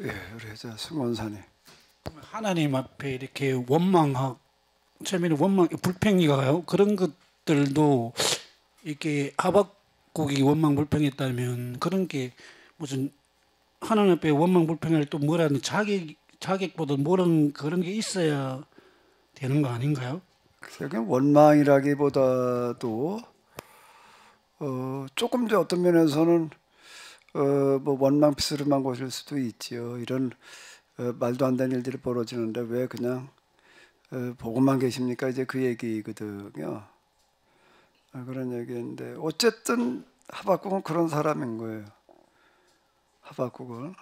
예, 우리 저 승원사님. 하나님 앞에 이렇게 원망하고 처음에는 원망, 불평이가요. 그런 것들도 이렇게 하박국이 원망 불평했다면 그런 게 무슨 하나님 앞에 원망 불평할 또 뭐라는 자격보다 뭐라는 그런 게 있어야 되는 거 아닌가요? 그게 원망이라기보다도 조금 더 어떤 면에서는 뭐 원망 비스름한 것일 수도 있지요. 이런 말도 안 되는 일들이 벌어지는데 왜 그냥 보고만 계십니까? 이제 그 얘기거든요. 그런 얘기인데 어쨌든 하박국은 그런 사람인 거예요. 하박국은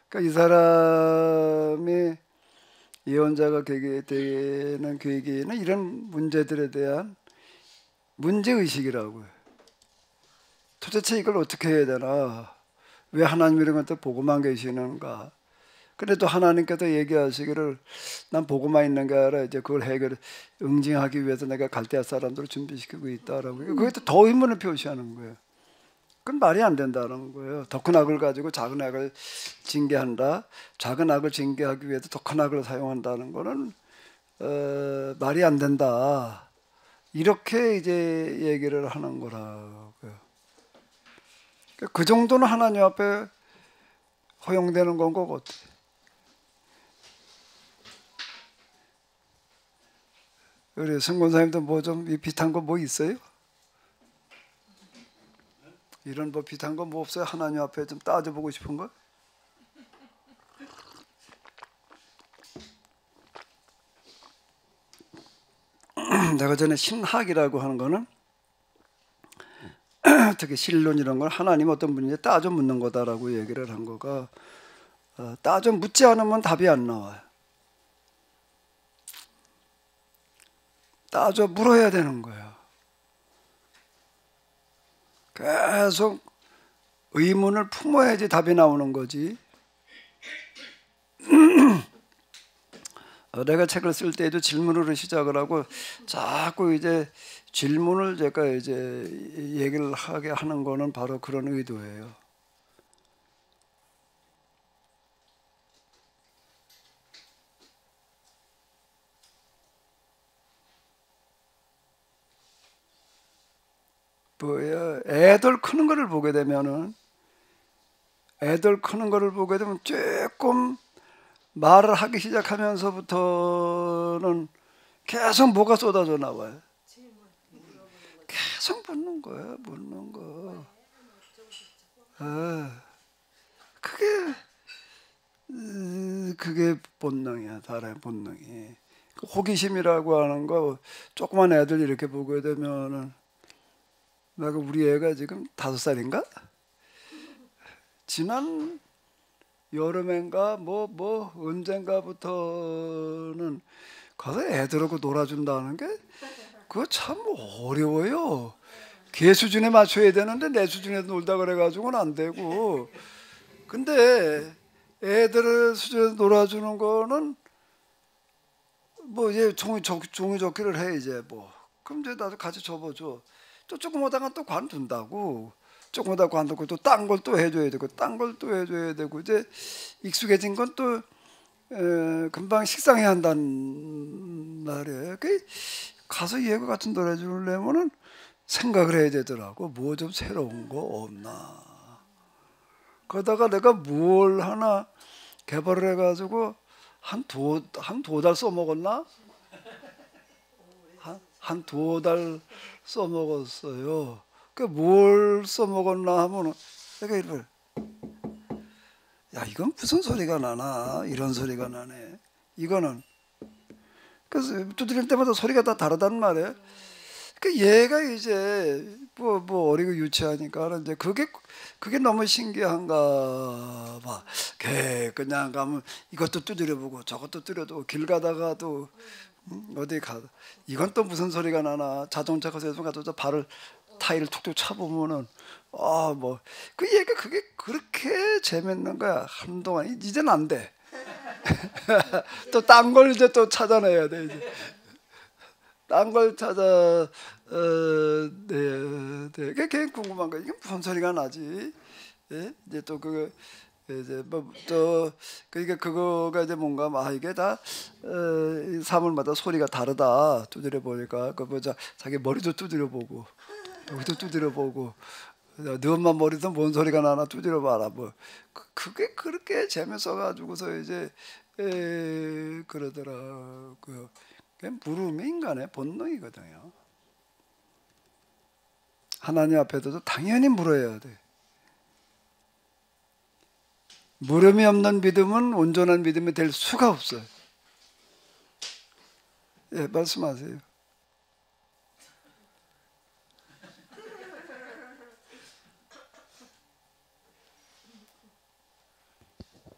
그러니까 이 사람이 예언자가 되는 계기는 이런 문제들에 대한 문제의식이라고요. 도대체 이걸 어떻게 해야 되나? 왜 하나님 이런 것들 보고만 계시는가? 그래도 하나님께서 얘기하시기를 난 보고만 있는 게 아니라 이제 그걸 응징하기 위해서 내가 갈대아 사람들을 준비시키고 있다라고. 그게 더 의문을 표시하는 거예요. 그건 말이 안 된다는 거예요. 더 큰 악을 가지고 작은 악을 징계한다. 작은 악을 징계하기 위해서 더 큰 악을 사용한다는 거는 말이 안 된다. 이렇게 이제 얘기를 하는 거라고요. 그 정도는 하나님 앞에 허용되는 건 거거든. 우리 승권사님도 뭐 좀 비슷한 거 뭐 있어요? 이런 뭐 비슷한 거 뭐 없어요? 하나님 앞에 좀 따져보고 싶은 거? 내가 전에 신학이라고 하는 거는 특히 신론 이런 걸 하나님 어떤 분인지 따져 묻는 거다라고 얘기를 한 거가 따져 묻지 않으면 답이 안 나와요. 따져 물어야 되는 거예요. 계속 의문을 품어야지 답이 나오는 거지. 내가 책을 쓸 때에도 질문으로 시작을 하고 자꾸 이제 질문을 제가 이제 얘기를 하게 하는 거는 바로 그런 의도예요. 뭐야, 애들 크는 거를 보게 되면 조금 말을 하기 시작하면서부터는 계속 뭐가 쏟아져 나와요. 계속 묻는 거야, 묻는 거. 그게 본능이야, 사람의 본능이. 호기심이라고 하는 거, 조그만 애들 이렇게 보게 되면은, 내가 우리 애가 지금 5살인가? 지난 여름엔가 언젠가부터는 가서 애들하고 놀아준다는 게 그거 참 어려워요. 걔 수준에 맞춰야 되는데 내 수준에 놀다 그래가지고는 안 되고. 근데 애들 수준에 놀아주는 거는 뭐 이제 종이 접기를 해 이제 뭐. 그럼 이제 나도 같이 접어줘. 또 조금 하다가 또 관둔다고. 조금 하다가 관두고 또 딴 걸 또 해줘야 되고 딴 걸 또 해줘야 되고 이제 익숙해진 건 또 금방 식상해야 한단 말이에요. 그 가서 얘가 같은 노래 주려면은 생각을 해야 되더라고. 뭐 좀 새로운 거 없나. 그러다가 내가 뭘 하나 개발을 해가지고 한 두 달 써먹었나? 한 두 달 써먹었어요. 그 뭘 써먹었나 하면은 내가 이걸 야 이건 무슨 소리가 나나 이런 소리가 나네. 이거는 그래서 두드릴 때마다 소리가 다 다르단 말이에요. 그 얘가 이제 뭐 어리고 유치하니까 이제 그게 너무 신기한가 봐. 걔 그냥 가면 이것도 두드려보고 저것도 두드려보고 길 가다가도 어디 가 이건 또 무슨 소리가 나나 자동차 가서 가서 발을 타일을 툭툭 차보면은 뭐 그 얘가 그게 그렇게 재밌는 거야. 한동안 이제는 안 돼. 또 딴 걸 이제 또 찾아내야 돼 이제. 딴 걸 네. 그게 궁금한 거야. 이게 무슨 소리가 나지? 예? 이제 또 그거 이제 뭐또 그러니까 그거가 이제 뭔가 이게 다 이 사물마다 소리가 다르다. 두드려 보니까 그 뭐 자기 머리도 두드려 보고 여기도 두드려 보고 너 엄마 머리도 뭔 소리가 나나 두드려 봐라 뭐 그게 그렇게 재밌어 가지고서 이제 그러더라. 그게 물음이 인간의 본능이거든요. 하나님 앞에서도 당연히 물어야 돼. 물음이 없는 믿음은 온전한 믿음이 될 수가 없어요. 예, 말씀하세요.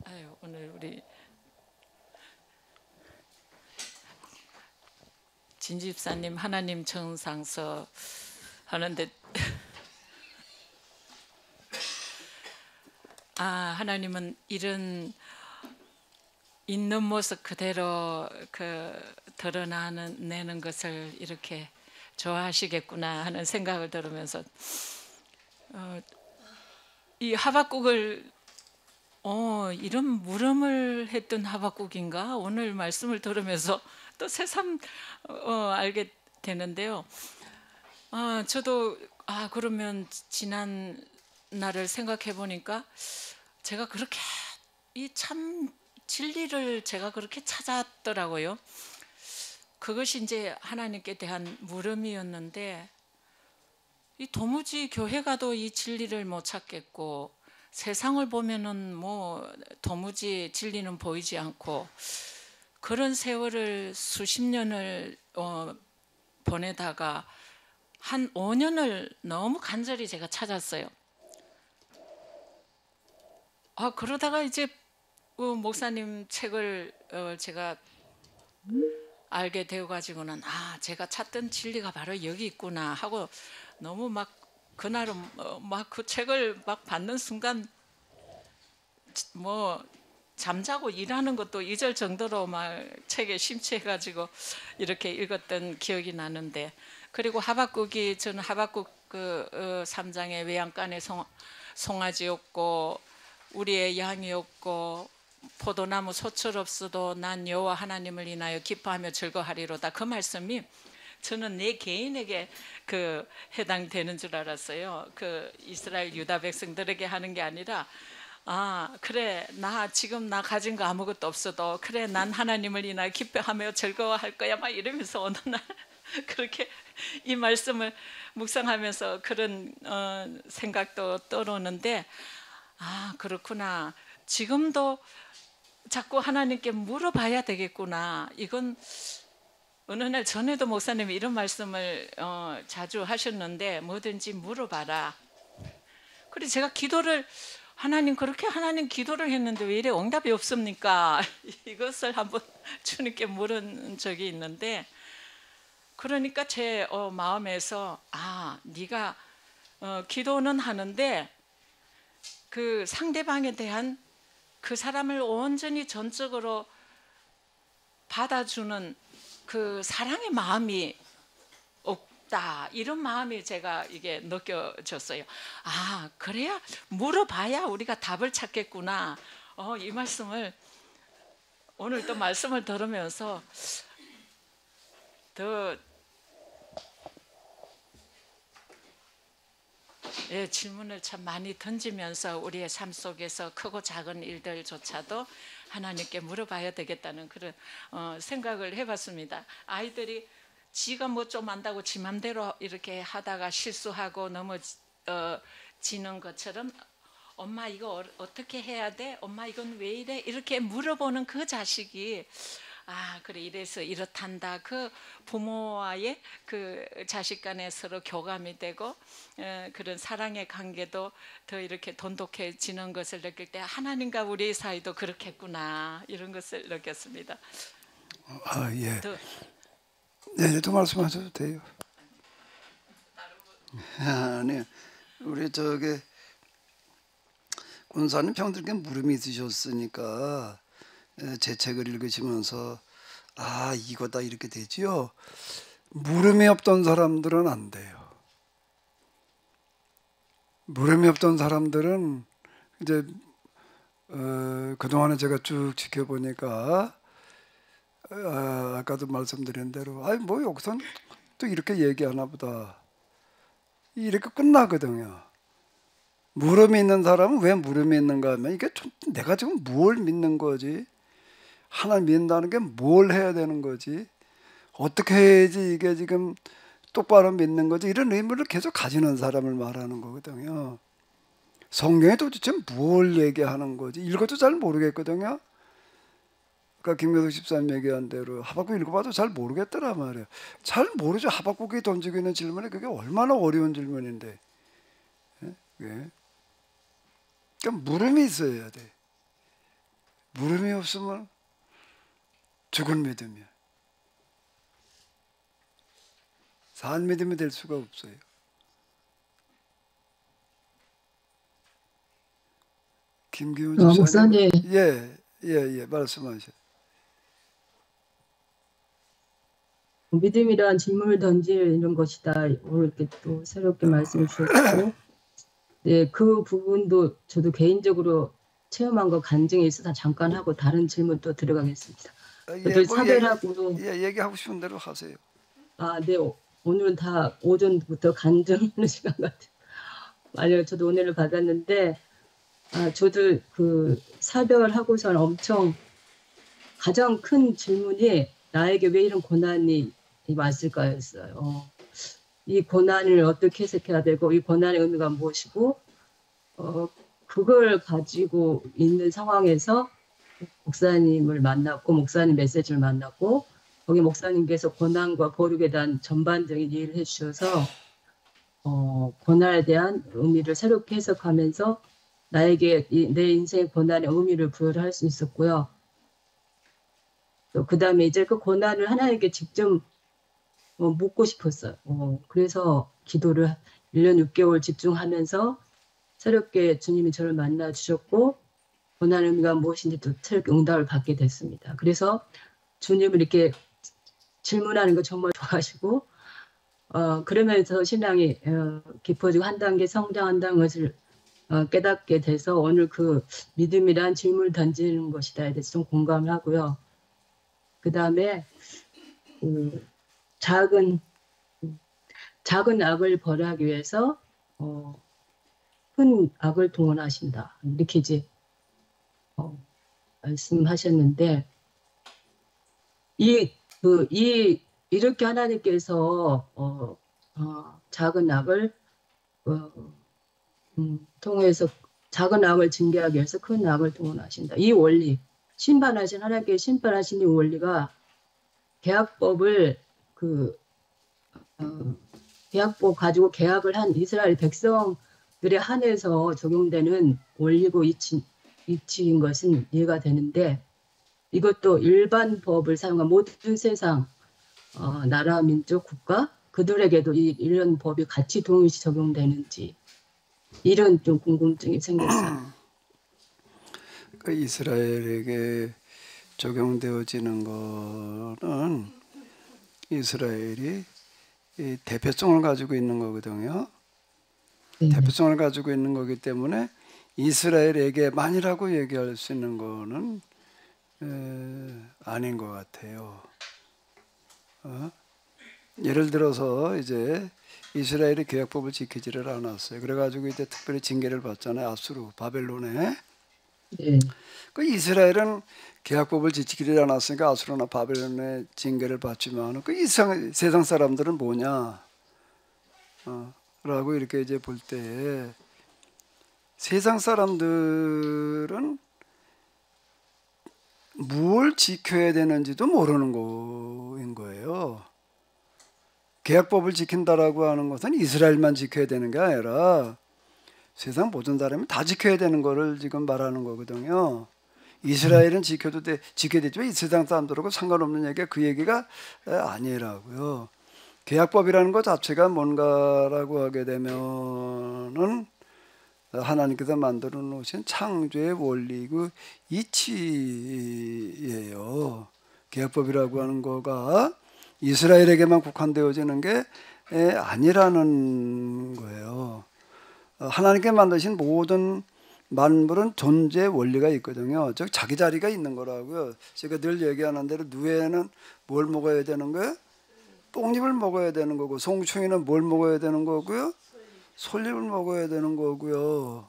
아유, 오늘 우리 진 집사님 하나님 정상서 하는데 하나님은 이런 있는 모습 그대로 드러내는 것을 이렇게 좋아하시겠구나 하는 생각을 들으면서 이 하박국을 이런 물음을 했던 하박국인가 오늘 말씀을 들으면서 또 새삼 알게 되는데요. 저도 그러면 지난 날을 생각해 보니까 제가 그렇게 이 참 진리를 제가 그렇게 찾았더라고요. 그것이 이제 하나님께 대한 물음이었는데 이 도무지 교회 가도 이 진리를 못 찾겠고 세상을 보면은 뭐 도무지 진리는 보이지 않고 그런 세월을 수십 년을 보내다가 한 5년을 너무 간절히 제가 찾았어요. 그러다가 이제 목사님 책을 제가 알게 되어 가지고는 제가 찾던 진리가 바로 여기 있구나 하고 너무 막 그날은 막 그 책을 막 받는 순간 뭐 잠자고 일하는 것도 잊을 정도로 막 책에 심취해 가지고 이렇게 읽었던 기억이 나는데 그리고 하박국이 저는 하박국 3장의 외양간에 송아지였고 우리의 양이었고 포도나무 소철 없어도 난 여호와 하나님을 인하여 기뻐하며 즐거하리로다. 그 말씀이 저는 내 개인에게 해당되는 줄 알았어요. 이스라엘 유다 백성들에게 하는 게 아니라 그래 지금 나 가진 거 아무것도 없어도 그래 난 하나님을 인하여 기뻐하며 즐거워할 거야 막 이러면서 어느 날 그렇게 이 말씀을 묵상하면서 그런 생각도 떠오르는데 그렇구나. 지금도 자꾸 하나님께 물어봐야 되겠구나. 이건 어느 날 전에도 목사님이 이런 말씀을 자주 하셨는데 뭐든지 물어봐라. 그래서 제가 기도를 하나님 기도를 했는데 왜 이래 응답이 없습니까? 이것을 한번 주님께 물은 적이 있는데 그러니까 제 마음에서 네가 기도는 하는데 그 상대방에 대한 그 사람을 온전히 전적으로 받아주는 그 사랑의 마음이 없다. 이런 마음이 제가 이게 느껴졌어요. 그래야 물어봐야 우리가 답을 찾겠구나. 이 말씀을 오늘 또 말씀을 들으면서 더 질문을 참 많이 던지면서 우리의 삶 속에서 크고 작은 일들조차도 하나님께 물어봐야 되겠다는 그런 생각을 해봤습니다. 아이들이 지가 뭐 좀 안다고 지 맘대로 이렇게 하다가 실수하고 넘어지는 것처럼 엄마 이거 어떻게 해야 돼? 엄마 이건 왜 이래? 이렇게 물어보는 그 자식이 그래 이래서 이렇단다. 그 부모와의 그 자식 간에 서로 교감이 되고 그런 사랑의 관계도 더 이렇게 돈독해지는 것을 느낄 때 하나님과 우리 사이도 그렇겠구나 이런 것을 느꼈습니다. 예. 네, 또 말씀하셔도 돼요. 네. 우리 권사님 평들께 물음이 있으셨으니까 제 책을 읽으시면서 이거다 이렇게 되지요. 물음이 없던 사람들은 안 돼요. 물음이 없던 사람들은 이제 그동안에 제가 쭉 지켜보니까 아까도 말씀드린 대로 아이 뭐 여기선 또 이렇게 얘기하나 보다 이렇게 끝나거든요. 물음이 있는 사람은 왜 물음이 있는가 하면 이게 내가 지금 뭘 믿는 거지? 하나님 믿는다는 게 뭘 해야 되는 거지? 어떻게 해야지 이게 지금 똑바로 믿는 거지? 이런 의문을 계속 가지는 사람을 말하는 거거든요. 성경에 도대체 뭘 얘기하는 거지? 읽어도 잘 모르겠거든요. 아까 김교석 집사님 얘기한 대로 하박국 읽어봐도 잘 모르겠더라 말이에요. 잘 모르죠. 하박국이 던지고 있는 질문이 그게 얼마나 어려운 질문인데. 예? 그러니까 물음이 있어야 돼. 물음이 없으면 죽은 믿음이야. 산 믿음이 될 수가 없어요. 김기훈 집사님. 목사님. 예, 말씀하세요. 믿음이란 질문을 던지는 것이다. 오늘 이렇게 또 새롭게 말씀을 주셨고, 네, 그 부분도 저도 개인적으로 체험한 거 간증이 있어서 잠깐 하고 다른 질문 또 들어가겠습니다. 또 사별하고 얘기하고 싶은 대로 하세요. 네, 오늘은 다 오전부터 간증하는 시간 같아요. 만약 저도 오늘을 받았는데, 저도 그 사별을 하고선 엄청 가장 큰 질문이 나에게 왜 이런 고난이 왔을까였어요. 이 고난을 어떻게 해석해야 되고 이 고난의 의미가 무엇이고 그걸 가지고 있는 상황에서 목사님을 만났고 목사님 메시지를 만났고 거기 목사님께서 고난과 거룩에 대한 전반적인 이해를 해주셔서 고난에 대한 의미를 새롭게 해석하면서 나에게 내 인생의 고난의 의미를 부여할 수 있었고요. 또 그 다음에 이제 그 고난을 하나님께 직접 묻고 싶었어요. 그래서 기도를 1년 6개월 집중하면서 새롭게 주님이 저를 만나 주셨고 고난의 의미가 무엇인지 또 새롭게 응답을 받게 됐습니다. 그래서 주님을 이렇게 질문하는 거 정말 좋아하시고 그러면서 신앙이 깊어지고 한 단계 성장한다는 것을 깨닫게 돼서 오늘 그 믿음이란 질문을 던지는 것이다에 대해서 좀 공감을 하고요. 그 다음에 작은 악을 벌하기 위해서 큰 악을 동원하신다. 이렇게 이제 말씀하셨는데 이렇게 하나님께서 작은 악을 통해서 작은 악을 징계하기 위해서 큰 악을 동원하신다. 이 원리, 하나님께 심판하신 이 원리가 계약법을 계약법 가지고 계약을 한 이스라엘 백성들에 한해서 적용되는 원리고 이치인 것은 이해가 되는데 이것도 일반 법을 사용한 모든 세상 나라, 민족, 국가 그들에게도 이런 법이 같이 동일시 적용되는지 이런 좀 궁금증이 생겼어요. 그 이스라엘에게 적용되어지는 거는 이스라엘이 이 대표성을 가지고 있는 거거든요. 네. 대표성을 가지고 있는 거기 때문에 이스라엘에게만이라고 얘기할 수 있는 거는 아닌 것 같아요. 예를 들어서 이제 이스라엘이 계약법을 지키지를 않았어요. 그래가지고 이제 특별히 징계를 받잖아요. 아수르, 바벨론에. 네. 그 이스라엘은 계약법을 지키지 않았으니까 아수르나 바벨론의 징계를 받지만 그 세상 사람들은 뭐냐? 라고 이렇게 이제 볼 때 세상 사람들은 뭘 지켜야 되는지도 모르는 거인 거예요. 계약법을 지킨다라고 하는 것은 이스라엘만 지켜야 되는 게 아니라 세상 모든 사람이 다 지켜야 되는 거를 지금 말하는 거거든요. 이스라엘은 지켜야 되지만 이 세상 사람들하고 상관없는 얘기가 그 얘기가 아니라고요. 계약법이라는 것 자체가 뭔가라고 하게 되면은 하나님께서 만들어 놓으신 창조의 원리고 이치예요. 계약법이라고 하는 거가 이스라엘에게만 국한되어지는 게 아니라는 거예요. 하나님께 만드신 모든 만물은 존재 원리가 있거든요. 즉 자기 자리가 있는 거라고요. 제가 늘 얘기하는 대로 누에는 뭘 먹어야 되는 거예요? 뽕잎을 먹어야 되는 거고, 송충이는 뭘 먹어야 되는 거고요? 솔잎을 먹어야 되는 거고요.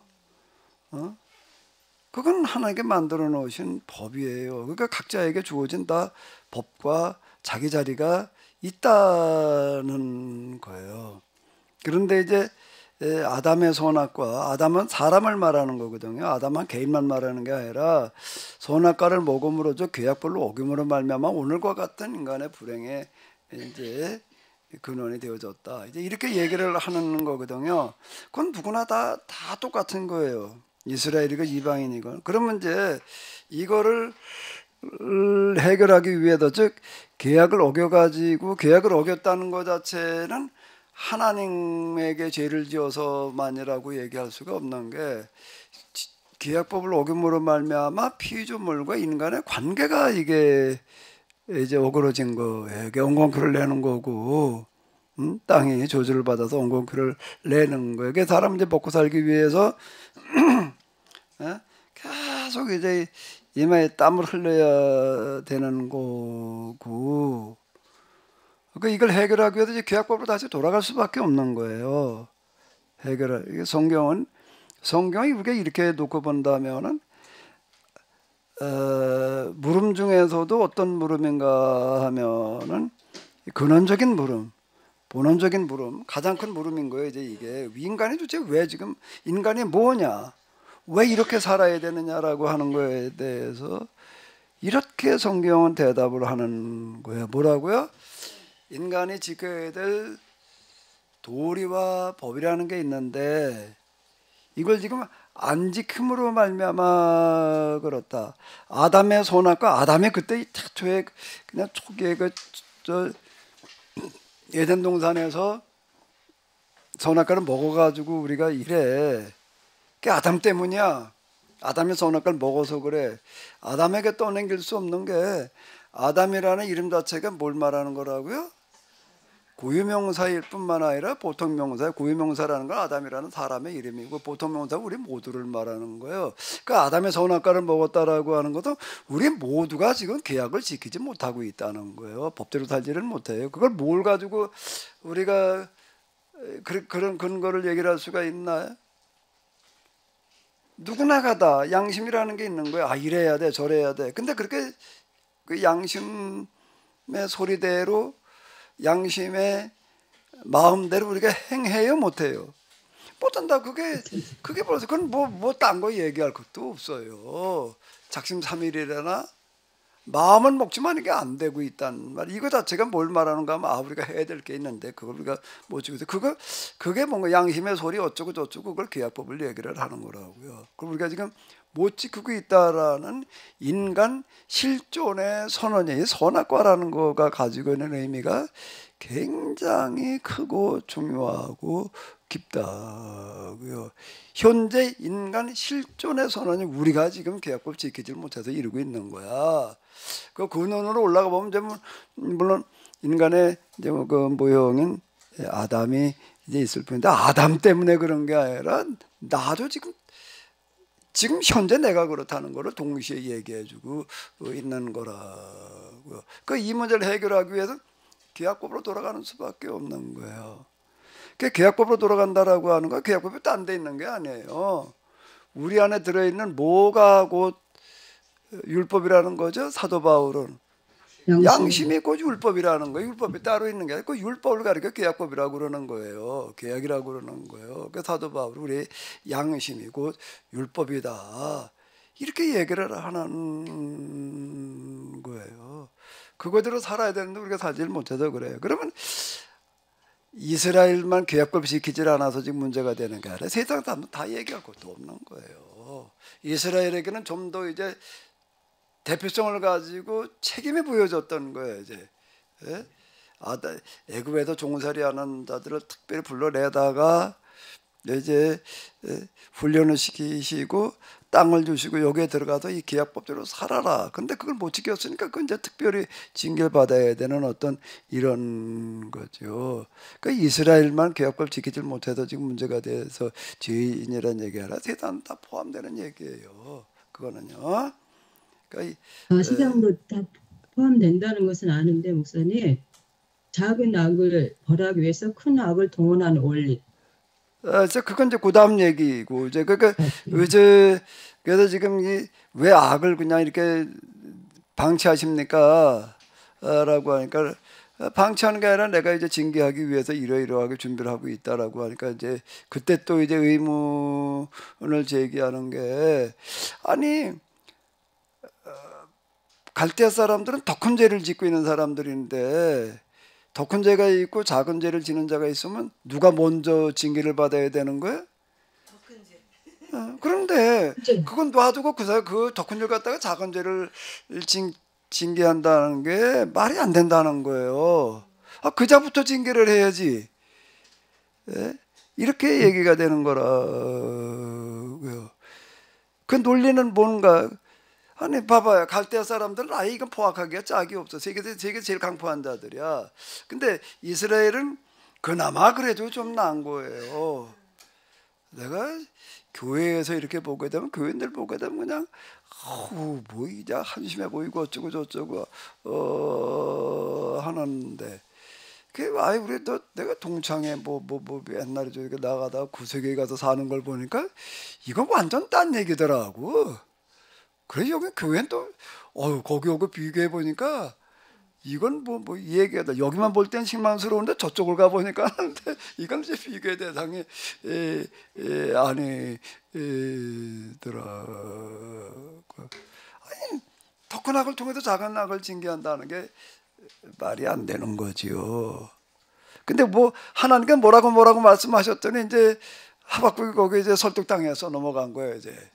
그건 하나님께 만들어 놓으신 법이에요. 그러니까 각자에게 주어진 다 법과 자기 자리가 있다는 거예요. 그런데 이제 아담의 선악과, 아담은 사람을 말하는 거거든요. 아담은 개인만 말하는 게 아니라 선악과를 먹음으로 저 계약별로 어김으로 말미암아 오늘과 같은 인간의 불행에 이제 근원이 되어졌다. 이제 이렇게 얘기를 하는 거거든요. 그건 누구나 다 똑같은 거예요. 이스라엘이고 이방인이고. 그러면 이제 이거를 해결하기 위해서, 즉 계약을 어겨가지고 계약을 어겼다는 것 자체는 하나님에게 죄를 지어서만이라고 얘기할 수가 없는 게, 계약법을 어김으로 말미암아 피조물과 인간의 관계가 이게 이제 어그러진 거예요. 이게 엉겅퀴를 내는 거고, 땅이 저주를 받아서 엉겅퀴를 내는 거예요. 그게 사람 이제 먹고 살기 위해서 계속 이제 이마에 땀을 흘려야 되는 거고, 그러니까 이걸 해결하기 위해서 이제 계약법으로 다시 돌아갈 수밖에 없는 거예요. 이게 성경이 우리가 이렇게 놓고 본다면은, 물음 중에서도 어떤 물음인가 하면은 근원적인 물음, 본원적인 물음, 가장 큰 물음인 거예요. 이제 이게 인간이 도대체 왜 지금 인간이 뭐냐, 왜 이렇게 살아야 되느냐라고 하는 거에 대해서 이렇게 성경은 대답을 하는 거예요. 뭐라고요? 인간이 지켜야 될 도리와 법이라는 게 있는데 이걸 지금 안 지킴으로 말미암아 그렇다. 아담의 선악과, 아담의 그때 태초에 그냥 초기에 저 에덴 동산에서 선악과를 먹어가지고 우리가 이래. 그게 아담 때문이야. 아담이 선악과를 먹어서 그래. 아담에게 떠넘길 수 없는 게, 아담이라는 이름 자체가 뭘 말하는 거라고요? 고유명사일 뿐만 아니라 보통명사. 고유명사라는 건 아담이라는 사람의 이름이고, 보통명사는 우리 모두를 말하는 거예요. 그러니까 아담의 선악과를 먹었다라고 하는 것도 우리 모두가 지금 계약을 지키지 못하고 있다는 거예요. 법대로 살지를 못해요. 그걸 뭘 가지고 우리가 그런 근거를 얘기를 할 수가 있나요? 누구나가 다 양심이라는 게 있는 거예요. 아, 이래야 돼, 저래야 돼. 근데 그렇게 그 양심의 소리대로, 양심의 마음대로 우리가 행해요, 못해요? 못한다. 그게 벌써, 그건 뭐 딴 거 얘기할 것도 없어요. 작심삼일이라나 마음은 먹지만 이게 안 되고 있단 말. 이거 자체가 뭘 말하는가 하면, 우리가 해야 될 게 있는데 그걸 우리가 못 지켜서, 그게 뭔가 양심의 소리 어쩌고 저쩌고, 그걸 계약법을 얘기를 하는 거라고요. 그럼 우리가 지금 못 지키고 있다라는 인간 실존의 선언이, 선악과라는 거가 가지고 있는 의미가 굉장히 크고 중요하고 깊다고요. 현재 인간 실존의 선언이 우리가 지금 계약법 지키지 못해서 이루고 있는 거야. 그 근원으로 올라가 보면 이제 물론 인간의 이제 그 모형인 아담이 이제 있을 뿐인데, 아담 때문에 그런 게 아니라 나도 지금 현재 내가 그렇다는 거를 동시에 얘기해주고 있는 거라고요. 이 문제를 해결하기 위해서 계약법으로 돌아가는 수밖에 없는 거예요. 계약법으로 돌아간다라고 하는 거, 계약법이 딴 데 있는 게 아니에요. 우리 안에 들어있는 뭐가 곧 율법이라는 거죠. 사도 바울은 양심이 곧 율법이라는 거예요. 율법이 따로 있는 게 아니고, 그 율법을 가리켜 계약법이라고 그러는 거예요. 계약이라고 그러는 거예요. 그 사도 바울, 우리 양심이 곧 율법이다, 이렇게 얘기를 하는 거예요. 그거대로 살아야 되는데 우리가 살지 못해서 그래요. 그러면 이스라엘만 계약법 지키질 않아서 지금 문제가 되는 게 아니라 세상 사람은 다 얘기할 것도 없는 거예요. 이스라엘에게는 좀 더 이제 대표성을 가지고 책임이 부여졌던 거예요. 이제 애굽에서 종살이하는 자들을 특별히 불러내다가 이제 훈련을 시키시고 땅을 주시고 여기에 들어가서 이 계약법대로 살아라. 근데 그걸 못 지켰으니까 그건 이제 특별히 징계를 받아야 되는 어떤 이런 거죠. 그러니까 이스라엘만 계약법 지키질 못해서 지금 문제가 돼서 죄인이라는 얘기하라. 세상 다 포함되는 얘기예요. 그거는요. 그러니까 세상도 다 포함된다는 것은 아는데 목사님, 작은 악을 벌하기 위해서 큰 악을 동원하는 원리. 그건 이제 그다음 얘기고 이제 그러니까 그래서 지금 왜 악을 그냥 이렇게 방치하십니까? 라고 하니까 방치하는 게 아니라 내가 이제 징계하기 위해서 이러이러하게 준비를 하고 있다라고 하니까 이제 그때 또 이제 의문을 제기하는 게 아니 갈대아 사람들은 더 큰 죄를 짓고 있는 사람들인데 더 큰 죄가 있고 작은 죄를 지는 자가 있으면 누가 먼저 징계를 받아야 되는 거예요? 그런데 그건 놔두고 그 더 큰 죄를 갖다가 작은 죄를 징계한다는 게 말이 안 된다는 거예요. 그자부터 징계를 해야지. 예? 이렇게 얘기가 되는 거라고요. 그 논리는 뭔가? 아니 봐봐요. 갈대아 사람들은 아예 이건 포악하기가 짝이 없어. 세계에서 제일 강포한 자들이야. 근데 이스라엘은 그나마 그래도 좀 나은 거예요. 내가 교회에서 이렇게 보게 되면 교인들 보게 되면 그냥 뭐 이제 한심해 보이고 어쩌고 저쩌고 하는데 그 아예 우리 또 내가 동창회 뭐 옛날에 저기 나가다 구세계에 가서 사는 걸 보니까 이건 완전 딴 얘기더라고. 그래 여기 교회는 또 거기 오고 비교해 보니까 이건 뭐 이 얘기가 여기만 볼 땐 실망스러운데 저쪽을 가 보니까 하는데 이건 이제 비교의 대상이 아니더라고. 아니 더 큰 악을 통해서 작은 악을 징계한다는 게 말이 안 되는 거지요. 근데 뭐 하나님께 뭐라고 말씀하셨더니 이제 하박국이 거기 이제 설득당해서 넘어간 거예요 이제.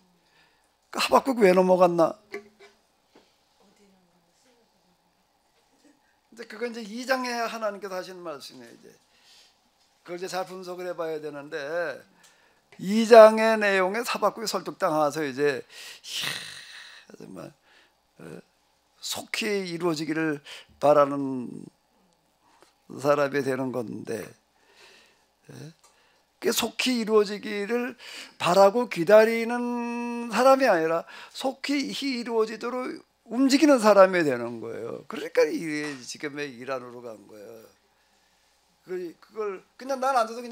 하박국 왜 넘어갔나? 근데 그건 이제 2장에 하나님께서 하시는 말씀이에요. 이제 그걸 이제 잘 분석을 해봐야 되는데 2장의 내용에 하박국이 설득당해서 이제 정말 속히 이루어지기를 바라는 사람이 되는 건데. 속히 이루어지기를 바라고 기다리는 사람이 아니라 속히 이루어지도록 움직이는 사람이 되는 거예요. 그러니까 지금 이란으로 간 거예요. 그걸 그냥 난 앉아서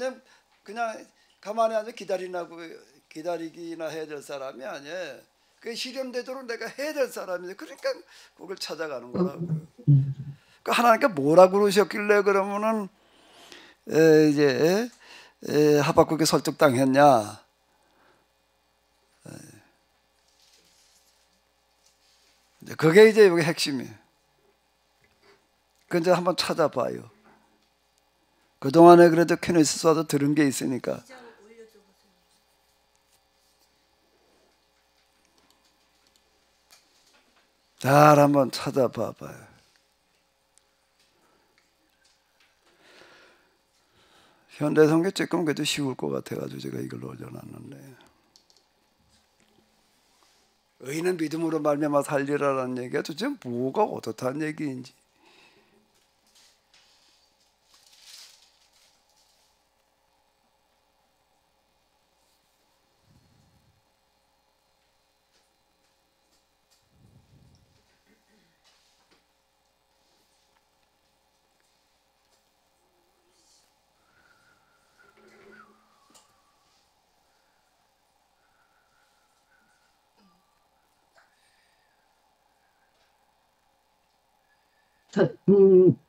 그냥 가만히 앉아 기다리기나 해야 될 사람이 아니에요. 그게 실현되도록 내가 해야 될 사람이에요. 그러니까 그걸 찾아가는 거라고요. 그러니까 하나님께 뭐라 그러셨길래 그러면은 이제 하박국이 설득당했냐? 그게 이제 여기 핵심이에요. 그 이제 한번 찾아봐요. 그 동안에 그래도 큐니스와도 들은 게 있으니까. 잘 한번 찾아봐봐요. 현대성경 조금 그래도 쉬울 것 같아가지고 제가 이걸 올려놨는데 의인은 믿음으로 말미암아 살리라라는 얘기가 도대체 뭐가 어떻다는 얘기인지.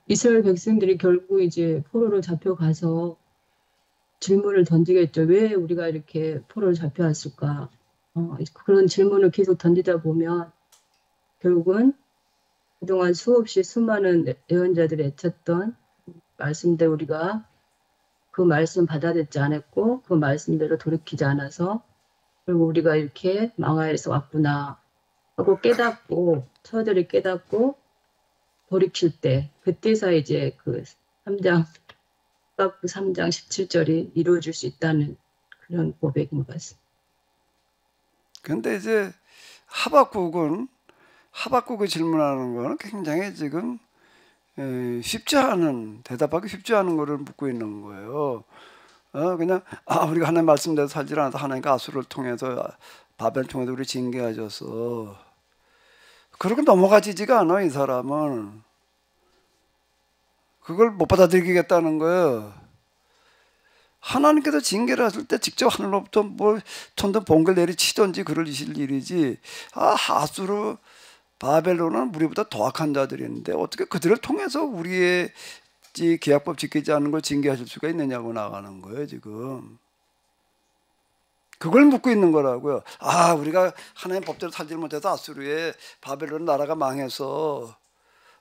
이스라엘 백성들이 결국 이제 포로로 잡혀가서 질문을 던지겠죠. 왜 우리가 이렇게 포로로 잡혀왔을까? 그런 질문을 계속 던지다 보면 결국은 그동안 수없이 수많은 예언자들이 애쳤던 말씀들 우리가 그 말씀 받아듣지 않았고 그 말씀대로 돌이키지 않아서 결국 우리가 이렇게 망하에서 왔구나 하고 깨닫고 처절히 깨닫고 돌이킬 때 그때서 이제 그 3장 3장 17절이 이루어질 수 있다는 그런 고백인 것 같습니다. 근데 이제 하박국이 질문하는 거는 굉장히 지금 쉽지 않은, 대답하기 쉽지 않은 거를 묻고 있는 거예요. 그냥 우리가 하나님 말씀대로 살지 않아서 하나님과 아수를 통해서 바벨 통해서 우리 징계하셔서 그러고 넘어가지지가 않아. 이 사람은 그걸 못 받아들이겠다는 거예요. 하나님께서 징계를 하실 때 직접 하늘로부터 뭐 천둥 번개를 내리치든지 그러실 일이지, 하수르 바벨론은 우리보다 더 악한 자들이 있는데 어떻게 그들을 통해서 우리의 계약법 지키지 않는 걸 징계하실 수가 있느냐고 나가는 거예요. 지금 그걸 묻고 있는 거라고요. 우리가 하나님 법대로 살지 못해서 아수르의 바벨론 나라가 망해서,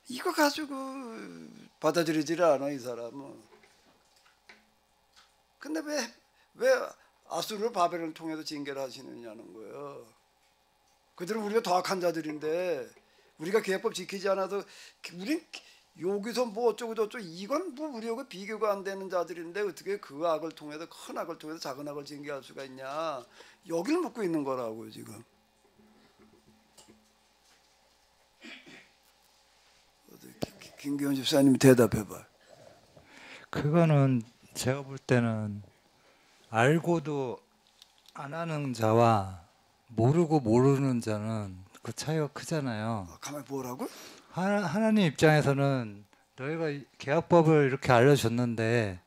이거 가지고 받아들이지를 않아 이 사람은. 근데 왜 아수르 바벨론을 통해서 징계를 하시느냐는 거예요. 그들은 우리가 더 악한 자들인데 우리가 계약법 지키지 않아도 우린 여기서 뭐 어쩌고 저쩌고, 이건 뭐 우리하고 비교가 안 되는 자들인데 어떻게 그 악을 통해서, 큰 악을 통해서 작은 악을 징계할 수가 있냐, 여기를 묻고 있는 거라고요 지금. 김기현 집사님이 대답해봐요. 그거는 제가 볼 때는 알고도 안 하는 자와 모르고 모르는 자는 그 차이가 크잖아요. 가만히 뭐라고? 하나님 입장에서는 너희가 계약법을 이렇게 알려줬는데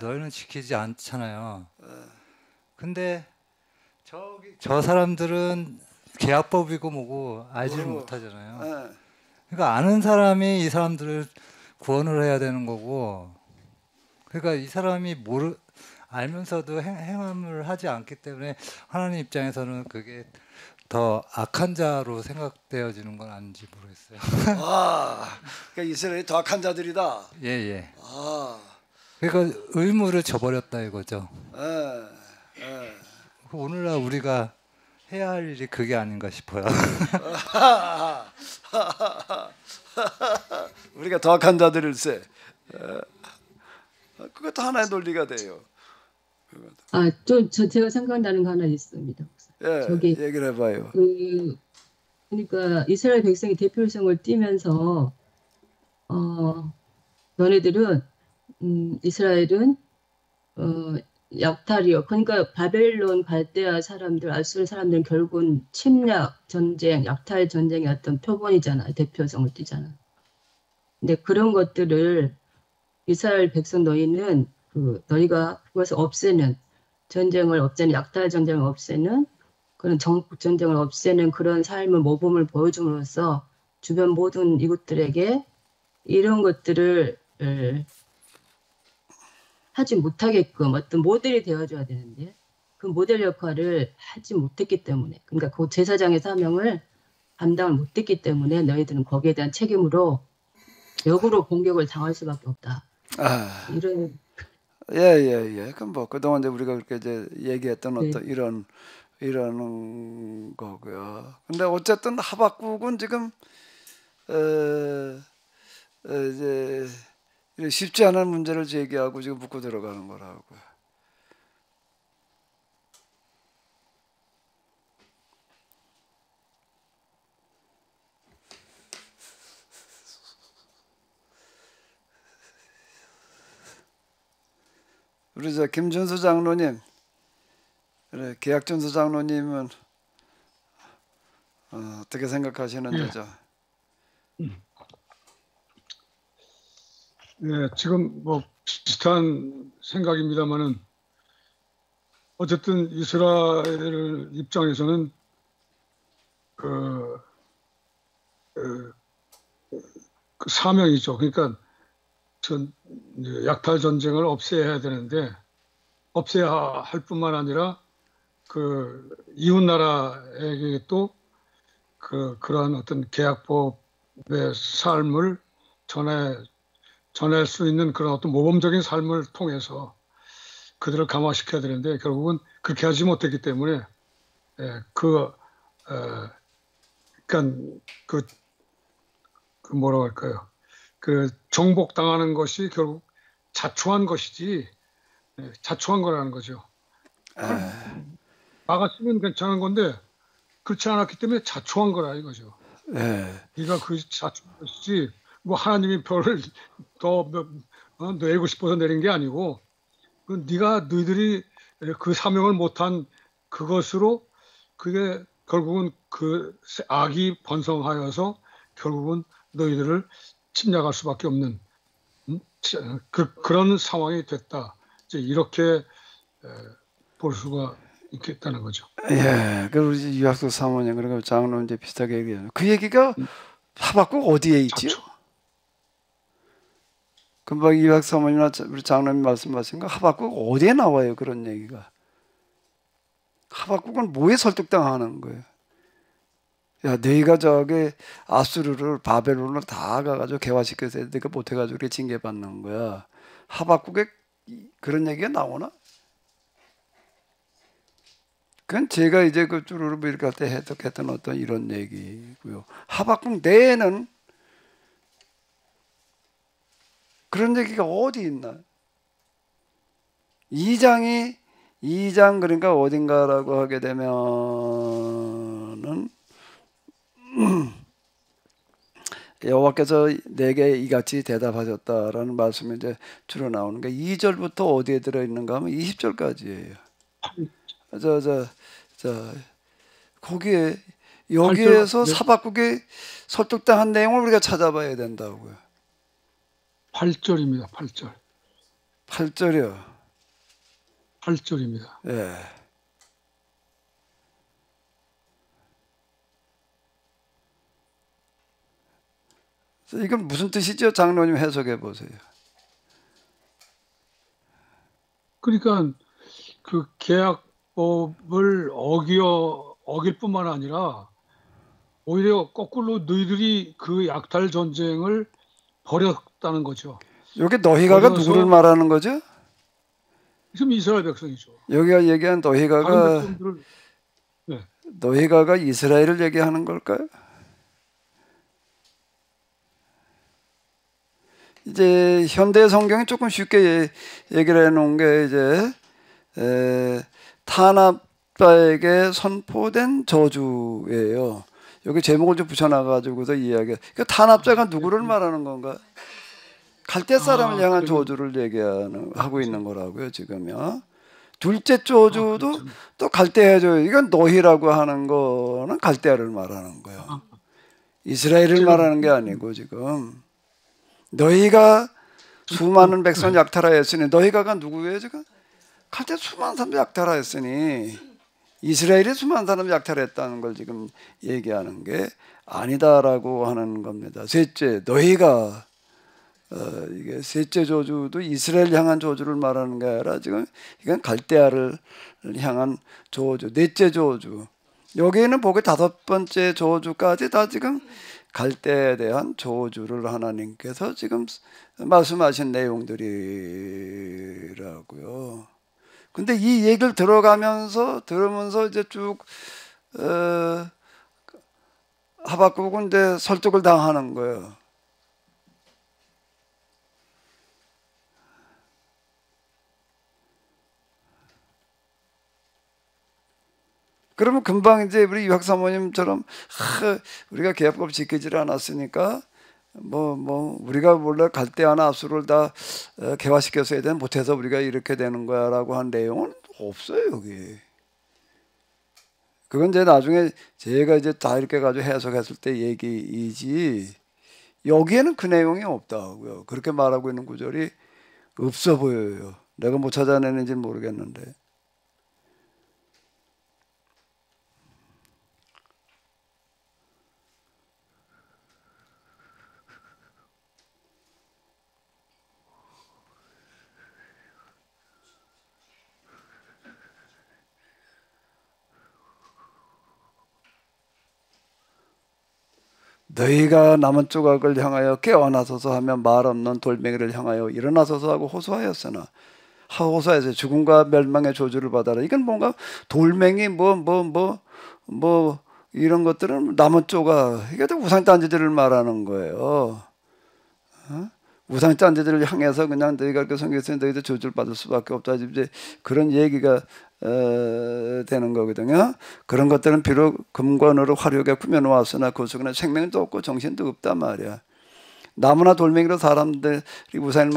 너희는 지키지 않잖아요. 근데 저 사람들은 계약법이고 뭐고 알지를 못하잖아요. 그러니까 아는 사람이 이 사람들을 구원을 해야 되는 거고, 그러니까 이 사람이 알면서도 행함을 하지 않기 때문에 하나님 입장에서는 그게 더 악한 자로 생각되어지는 건 아닌지 모르겠어요. 그러니까 이스라엘이 더 악한 자들이다. 예. 그러니까 의무를 저버렸다 이거죠. 오늘날 우리가 해야 할 일이 그게 아닌가 싶어요. 우리가 더 악한 자들일세. 그것도 하나의 논리가 돼요. 제가 생각나는 거 하나 있습니다. 얘기를 해봐요. 그러니까 이스라엘 백성이 대표성을 띠면서 너네들은 이스라엘은 약탈이요. 그러니까 바벨론 갈대아 사람들, 아수르 사람들은 결국은 침략 전쟁, 약탈 전쟁의 어떤 표본이잖아. 대표성을 띠잖아. 근데 그런 것들을 이스라엘 백성 너희는 너희가 그것을 없애는, 전쟁을 없애는, 약탈 전쟁을 없애는, 그런 정복 전쟁을 없애는 그런 삶을, 모범을 보여줌으로써 주변 모든 이웃들에게 이런 것들을 하지 못하게끔 어떤 모델이 되어줘야 되는데, 그 모델 역할을 하지 못했기 때문에, 그러니까 그 제사장의 사명을 감당을 못했기 때문에 너희들은 거기에 대한 책임으로 역으로 공격을 당할 수밖에 없다. 이런. 그럼 뭐 그동안 이제 우리가 그렇게 이제 얘기했던 어떤 이런 거고요. 근데 어쨌든 하박국은 지금 이제 쉽지 않은 문제를 제기하고 지금 묻고 들어가는 거라고요. 우리 김준수 장로님, 계약준수 장로님은 어떻게 생각하시는지죠? 지금 뭐 비슷한 생각입니다만은 어쨌든 이스라엘 입장에서는 그 사명이죠. 그러니까 약탈 전쟁을 없애야 되는데, 없애야 할 뿐만 아니라 그 이웃 나라에게 또 그러한 어떤 계약법의 삶을 전할 수 있는 그런 어떤 모범적인 삶을 통해서 그들을 감화시켜야 되는데, 결국은 그렇게 하지 못했기 때문에 그러니까 뭐라고 할까요? 그 정복당하는 것이 결국 자초한 것이지, 자초한 거라는 거죠. 막았으면 괜찮은 건데 그렇지 않았기 때문에 자초한 거라 이거죠. 예. 네가 그 자초한 것이지 뭐 하나님이 별을 더 내고 싶어서 내린 게 아니고 너희들이 그 사명을 못한 그것으로 그게 결국은 그 악이 번성하여서 결국은 너희들을 침략할 수밖에 없는 그런 상황이 됐다. 이제 이렇게 볼 수가 있겠다는 거죠. 예. 그 우리 유학도 사모님 그러니까 장로님 이제 비슷하게 얘기해요. 그 얘기가 하박국 어디에 있지요? 자초. 금방 유학 사모님이나 우리 장로님 말씀하신 거 하박국 어디에 나와요? 그런 얘기가. 하박국은 뭐에 설득당하는 거예요? 야, 너희가 저기 아수르를 바벨론을 다 가가지고 개화시켜서 내가 못해가지고 이렇게 징계받는 거야. 하박국에 그런 얘기가 나오나? 그건 제가 이제 그 쭈루루 이렇게 할 때 해석했던 어떤 이런 얘기고요. 하박국 내에는 그런 얘기가 어디 있나? 2장 그러니까 어딘가라고 하게 되면은 여호와께서 내게 이같이 대답하셨다라는 말씀이 이제 주로 나오는 게 2절부터 어디에 들어 있는가 하면 20절까지예요. 거기에 여기에서 하박국이 설득당한 내용을 우리가 찾아봐야 된다고요. 8절입니다. 8절. 8절이요. 8절입니다. 예. 이건 무슨 뜻이죠? 장로님 해석해 보세요. 그러니까 그 계약법을 어길 뿐만 아니라 오히려 거꾸로 너희들이 그 약탈 전쟁을 벌였다는 거죠. 여기 너희가가 누구를 말하는 거죠? 지금 이스라엘 백성이죠. 여기가 얘기한 너희가가 다른 백성들을 너희가가 이스라엘을 얘기하는 걸까요? 이제 현대 성경이 조금 쉽게 얘기를 해놓은 게 이제 탄압자에게 선포된 저주예요. 여기 제목을 좀 붙여놔가지고서 이야기. 그 탄압자가 누구를 말하는 건가? 갈대 사람을 향한 저주를 하고 있는 거라고요 지금요. 둘째 저주도 또 갈대아죠. 이건 너희라고 하는 거는 갈대아를 말하는 거예요. 이스라엘을 말하는 게 아니고 지금. 너희가 수많은 백성 약탈하였으니 너희가가 누구예요 지금? 갈대 수많은 사람 약탈하였으니 이스라엘이 수많은 사람 약탈했다는 걸 지금 얘기하는 게 아니다라고 하는 겁니다. 셋째, 너희가 이게 셋째 저주도 이스라엘 향한 저주를 말하는 게 아니라 지금 이건 갈대아를 향한 저주. 넷째 저주. 여기에는 보게 다섯 번째 저주까지 다 지금 갈대에 대한 저주를 하나님께서 지금 말씀하신 내용들이라고요. 근데 이 얘기를 들으면서 이제 쭉 하박국은 이제 설득을 당하는 거예요. 그러면 금방 이제 우리 유학 사모님처럼 우리가 계약법 지키질 않았으니까 우리가 원래 갈대아나 아수를 다 개화시켜서 해야 되는 못해서 우리가 이렇게 되는 거야라고 한 내용은 없어요 여기. 그건 이제 나중에 제가 이제 다 이렇게 가지고 해석했을 때 얘기이지 여기에는 그 내용이 없다고요. 그렇게 말하고 있는 구절이 없어 보여요. 내가 못 찾아내는지 모르겠는데. 너희가 남은 조각을 향하여 깨어나소서 하며 말 없는 돌멩이를 향하여 일어나소서 하고 호소하였으나 호소해서 죽음과 멸망의 저주를 받아라. 이건 뭔가 돌멩이 이런 것들은 남은 조각 이게 우상단지들을 말하는 거예요. 우상 짠지들을 향해서 그냥 너희가 그 성경에서 너희들 저주를 받을 수밖에 없다 이제 그런 얘기가 되는 거거든요. 그런 것들은 비록 금과 은으로 화려하게 꾸며놓았으나 그 속에는 생명도 없고 정신도 없단 말이야. 나무나 돌멩이로 사람들이 우상을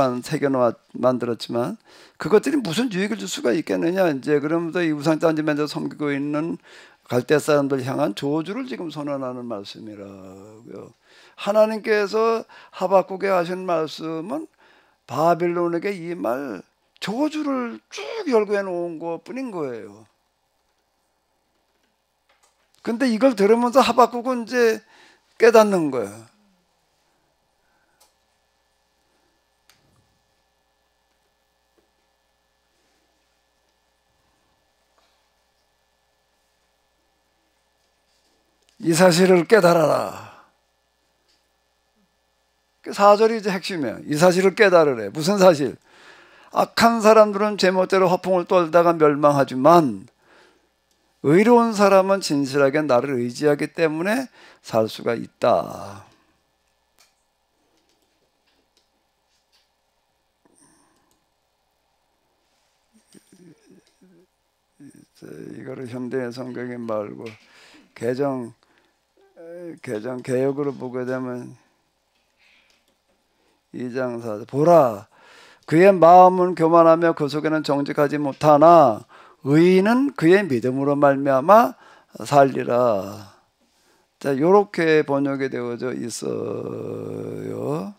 만들었지만 그것들이 무슨 유익을 줄 수가 있겠느냐. 이제 그러면서 이 우상 짠지면서 섬기고 있는 갈대 사람들 향한 저주를 지금 선언하는 말씀이라고요. 하나님께서 하박국에 하신 말씀은 바빌론에게 이 말 저주를 쭉 열고 해놓은 것 뿐인 거예요. 근데 이걸 들으면서 하박국은 이제 깨닫는 거예요. 이 사실을 깨달아라. 4절이 이제 핵심이에요. 이 사실을 깨달으래. 무슨 사실? 악한 사람들은 제멋대로 화풍을 떨다가 멸망하지만 의로운 사람은 진실하게 나를 의지하기 때문에 살 수가 있다. 이거를 현대 성경에 말고 개정 개혁으로 보게 되면 2장 4절 보라 그의 마음은 교만하며 그 속에는 정직하지 못하나 의인은 그의 믿음으로 말미암아 살리라. 자, 이렇게 번역이 되어져 있어요.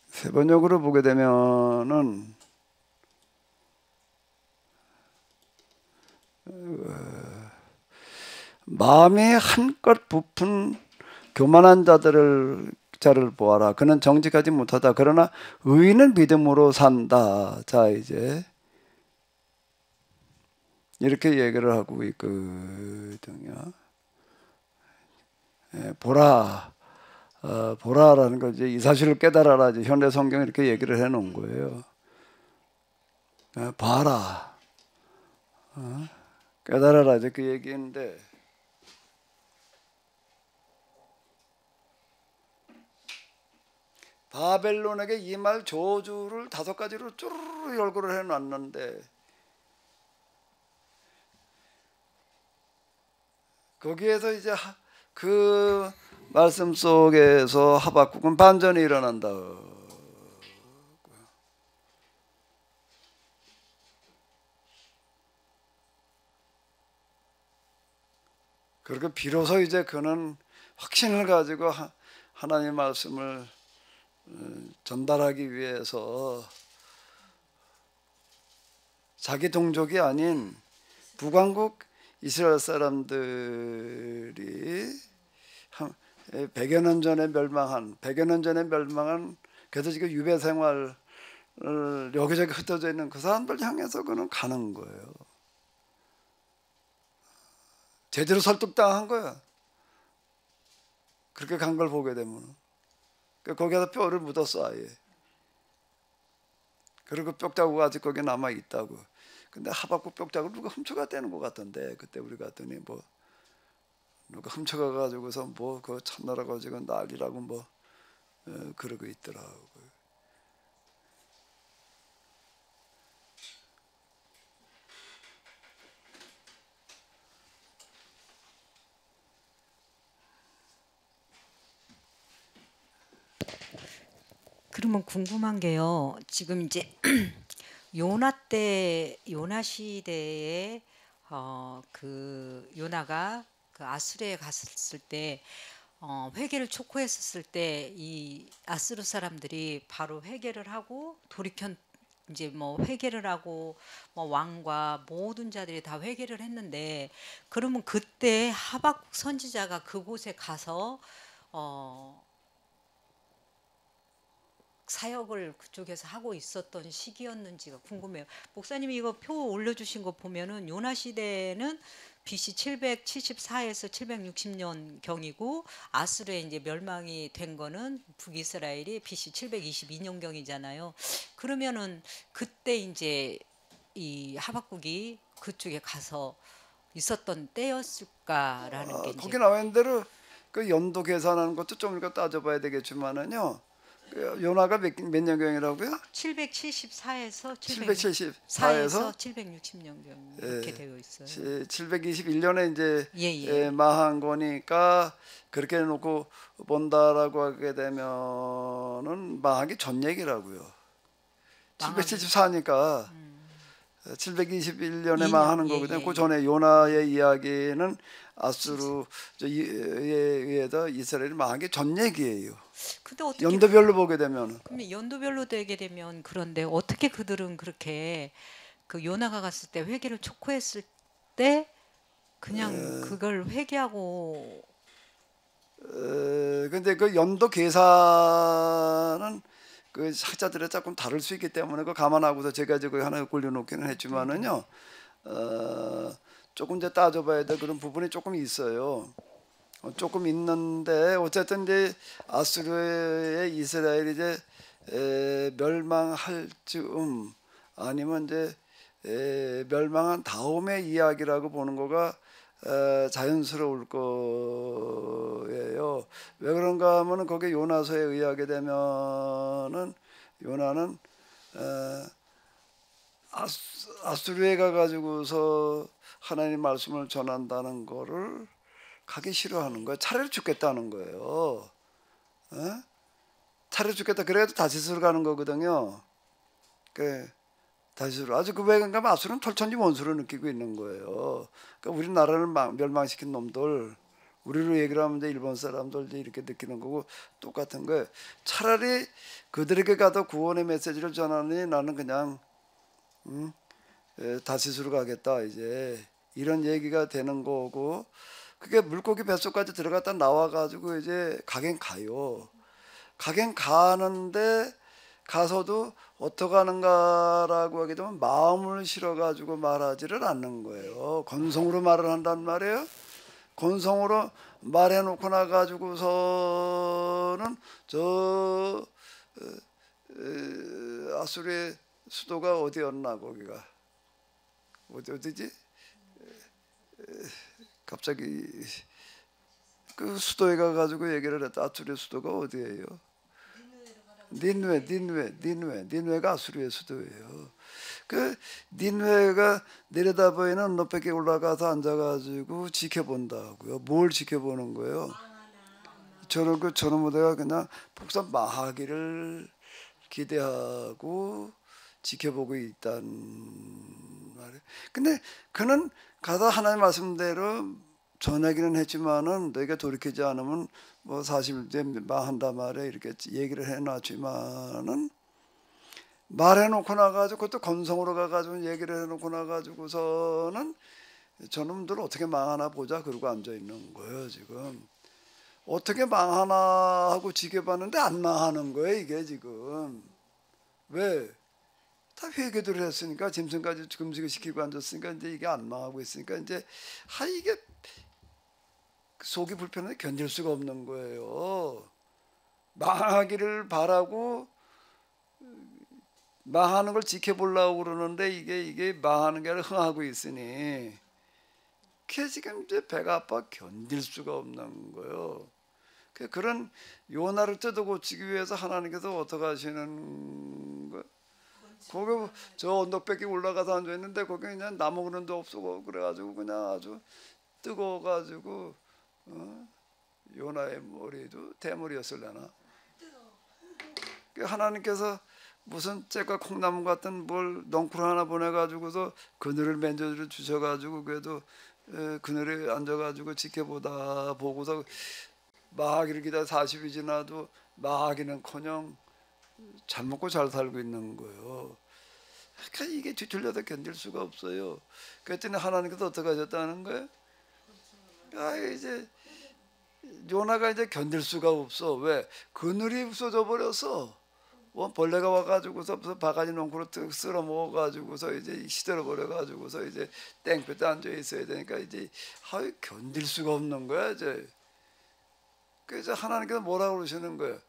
새 번역으로 보게 되면은 마음이 한껏 부푼 교만한 자를 보아라. 그는 정직하지 못하다. 그러나 의인은 믿음으로 산다. 자, 이제 이렇게 얘기를 하고 있거든요. 보라, 보라라는 거 이제 이 사실을 깨달아라. 이제 현대 성경이 이렇게 얘기를 해놓은 거예요. 봐라, 깨달아라. 이제 그 얘기인데. 바벨론에게 이 말 저주를 5가지로 쭈르르 열거를 해놨는데 거기에서 이제 그 말씀 속에서 하박국은 반전이 일어난다. 그리고 비로소 이제 그는 확신을 가지고 하나님의 말씀을 전달하기 위해서 자기 동족이 아닌 북왕국 이스라엘 사람들이 100여 년 전에 멸망한 그래서 지금 유배 생활을 여기저기 흩어져 있는 그 사람들 향해서 그는 가는 거예요. 제대로 설득당한 거야. 그렇게 간 걸 보게 되면 거기에다 뼈를 묻었어 아예. 그리고 뼈자국 아직 거기 남아 있다고. 근데 하박국 뼈자국을 누가 훔쳐갔다는 것 같던데 그때 우리 갔더니 뭐 누가 훔쳐가 가지고서 뭐 그 참나라 가지고 난리라고 뭐 그러고 있더라고. 그러면 궁금한 게요. 지금 이제 요나 시대에 그 요나가 그 아수르에 갔을 때 회개를 촉구했었을 때 이 아수르 사람들이 바로 회개를 하고 돌이켜 이제 뭐 회개를 하고 뭐 왕과 모든 자들이 다 회개를 했는데 그러면 그때 하박국 선지자가 그곳에 가서 사역을 그쪽에서 하고 있었던 시기였는지가 궁금해요. 목사님이 이거 표 올려주신 거 보면은 요나 시대는 BC 774에서 760년 경이고 아수르에 이제 멸망이 된 거는 북이스라엘이 BC 722년 경이잖아요. 그러면은 그때 이제 이 하박국이 그쪽에 가서 있었던 때였을까라는 게 거기 나와 있는 대로 그 연도 계산하는 것도 좀 우리가 따져봐야 되겠지만은요. 그 요나가 몇 년경이라고요? 774에서 774에서 760년경 이렇게 되어 있어요. 721년에 이제 예. 망한 거니까 그렇게 해놓고 본다라고 하게 되면은 망하기 전 얘기라고요. 774니까 721년에 망하는 거거든요. 그 전에 요나의 이야기는 아수르에 의해서 이스라엘이 망하기 전 얘기예요. 근데 어떻게 연도별로 보게 되면 그러면 연도별로 되게 되면 그런데 어떻게 그들은 그렇게 그 요나가 갔을 때 회개를 촉구했을 때 그냥 그걸 회개하고 근데 그 연도 계산은 그 학자들의 조금 다를 수 있기 때문에 그 감안하고서 제가 저거 하나 올려놓기는 했지만은요. 조금 이제 따져봐야 될 그런 부분이 조금 있어요. 조금 있는데 어쨌든 이제 아수르의 이스라엘이 이제 멸망할 즈음 아니면 이제 멸망한 다음의 이야기라고 보는 거가 자연스러울 거예요. 왜 그런가 하면은 거기에 요나서에 의하게 되면은 요나는 아수르에 가가지고서 하나님 말씀을 전한다는 거를 가기 싫어하는 거예요. 차라리 죽겠다는 거예요. 차라리 죽겠다. 그래도 다시스로 가는 거거든요. 다시스로 아주 그 외간 가면 아수르는 털천지 원수로 느끼고 있는 거예요. 그러니까 우리나라를 멸망시킨 놈들, 우리로 얘기를 하면 일본 사람들도 이렇게 느끼는 거고 똑같은 거예요. 차라리 그들에게 가도 구원의 메시지를 전하니 나는 그냥 다시스로 가겠다 이제 이런 얘기가 되는 거고. 그게 물고기 뱃속까지 들어갔다 나와가지고 이제 가긴 가요. 가긴 가는데 가서도 어떻게 하는가라고 하게 되면 마음을 실어가지고 말하지를 않는 거예요. 건성으로 말을 한단 말이에요. 건성으로 말해놓고 나가지고서는 저 아수르의 수도가 어디였나 거기가 어디지? 갑자기 그 수도에 가가지고 얘기를 했다. 아수르의 수도가 어디예요? 닌웨가 아수르의 수도예요. 그 닌웨가 내려다보이는 높게 올라가서 앉아가지고 지켜본다고요. 뭘 지켜보는 거예요? 저런 무대가 그냥 폭삭 망하기를 기대하고 지켜보고 있단 말이에요. 근데 그는 가서 하나님 말씀대로 전하기는 했지만은 너희가 돌이키지 않으면 뭐 40일 망한다 말에 이렇게 얘기를 해놨지만은 말해놓고 나가지고 그것도 건성으로 가가지고 얘기를 해놓고 나가지고서는 저놈들 어떻게 망하나 보자 그러고 앉아 있는 거예요. 지금 어떻게 망하나 하고 지켜봤는데 안 망하는 거예요. 이게 지금 왜? 다 회개를 했으니까 짐승까지 금식을 시키고 앉았으니까 이제 이게 안 망하고 있으니까 이제 이게 속이 불편해 견딜 수가 없는 거예요. 망하기를 바라고 망하는 걸 지켜보려고 그러는데 이게 망하는 게 아니라 흥하고 있으니 그게 지금 이제 배가 아파 견딜 수가 없는 거예요. 그런 요나를 뜯어 고치기 위해서 하나님께서 어떻게 하시는 거예요? 거기 저 언덕백에 올라가서 앉아 있는데 거기 그냥 나무 그런도 없고 그래가지고 그냥 아주 뜨거워가지고 요나의 머리도 대머리였을려나. 하나님께서 무슨 잭과 콩나무 같은 뭘 넝쿨 하나 보내가지고서 그늘을 맨저를 주셔가지고 그래도 그늘에 앉아가지고 지켜보다 보고서 마하기를 기다 40이 지나도 마하기는커녕 잘 먹고 잘 살고 있는 거예요. 그러니까 이게 뒤틀려도 견딜 수가 없어요. 그랬더니 하나님께서 어떻게 하셨다는 거예요? 이제 요나가 이제 견딜 수가 없어. 왜? 그늘이 없어져 버렸어. 벌레가 와가지고서 바가지 넝쿨을 쓸어 먹어가지고서 이제 시들어 버려가지고서 이제 땡볕에 앉아 있어야 되니까 이제 견딜 수가 없는 거야 이제. 그래서 하나님께서 뭐라고 그러시는 거예요?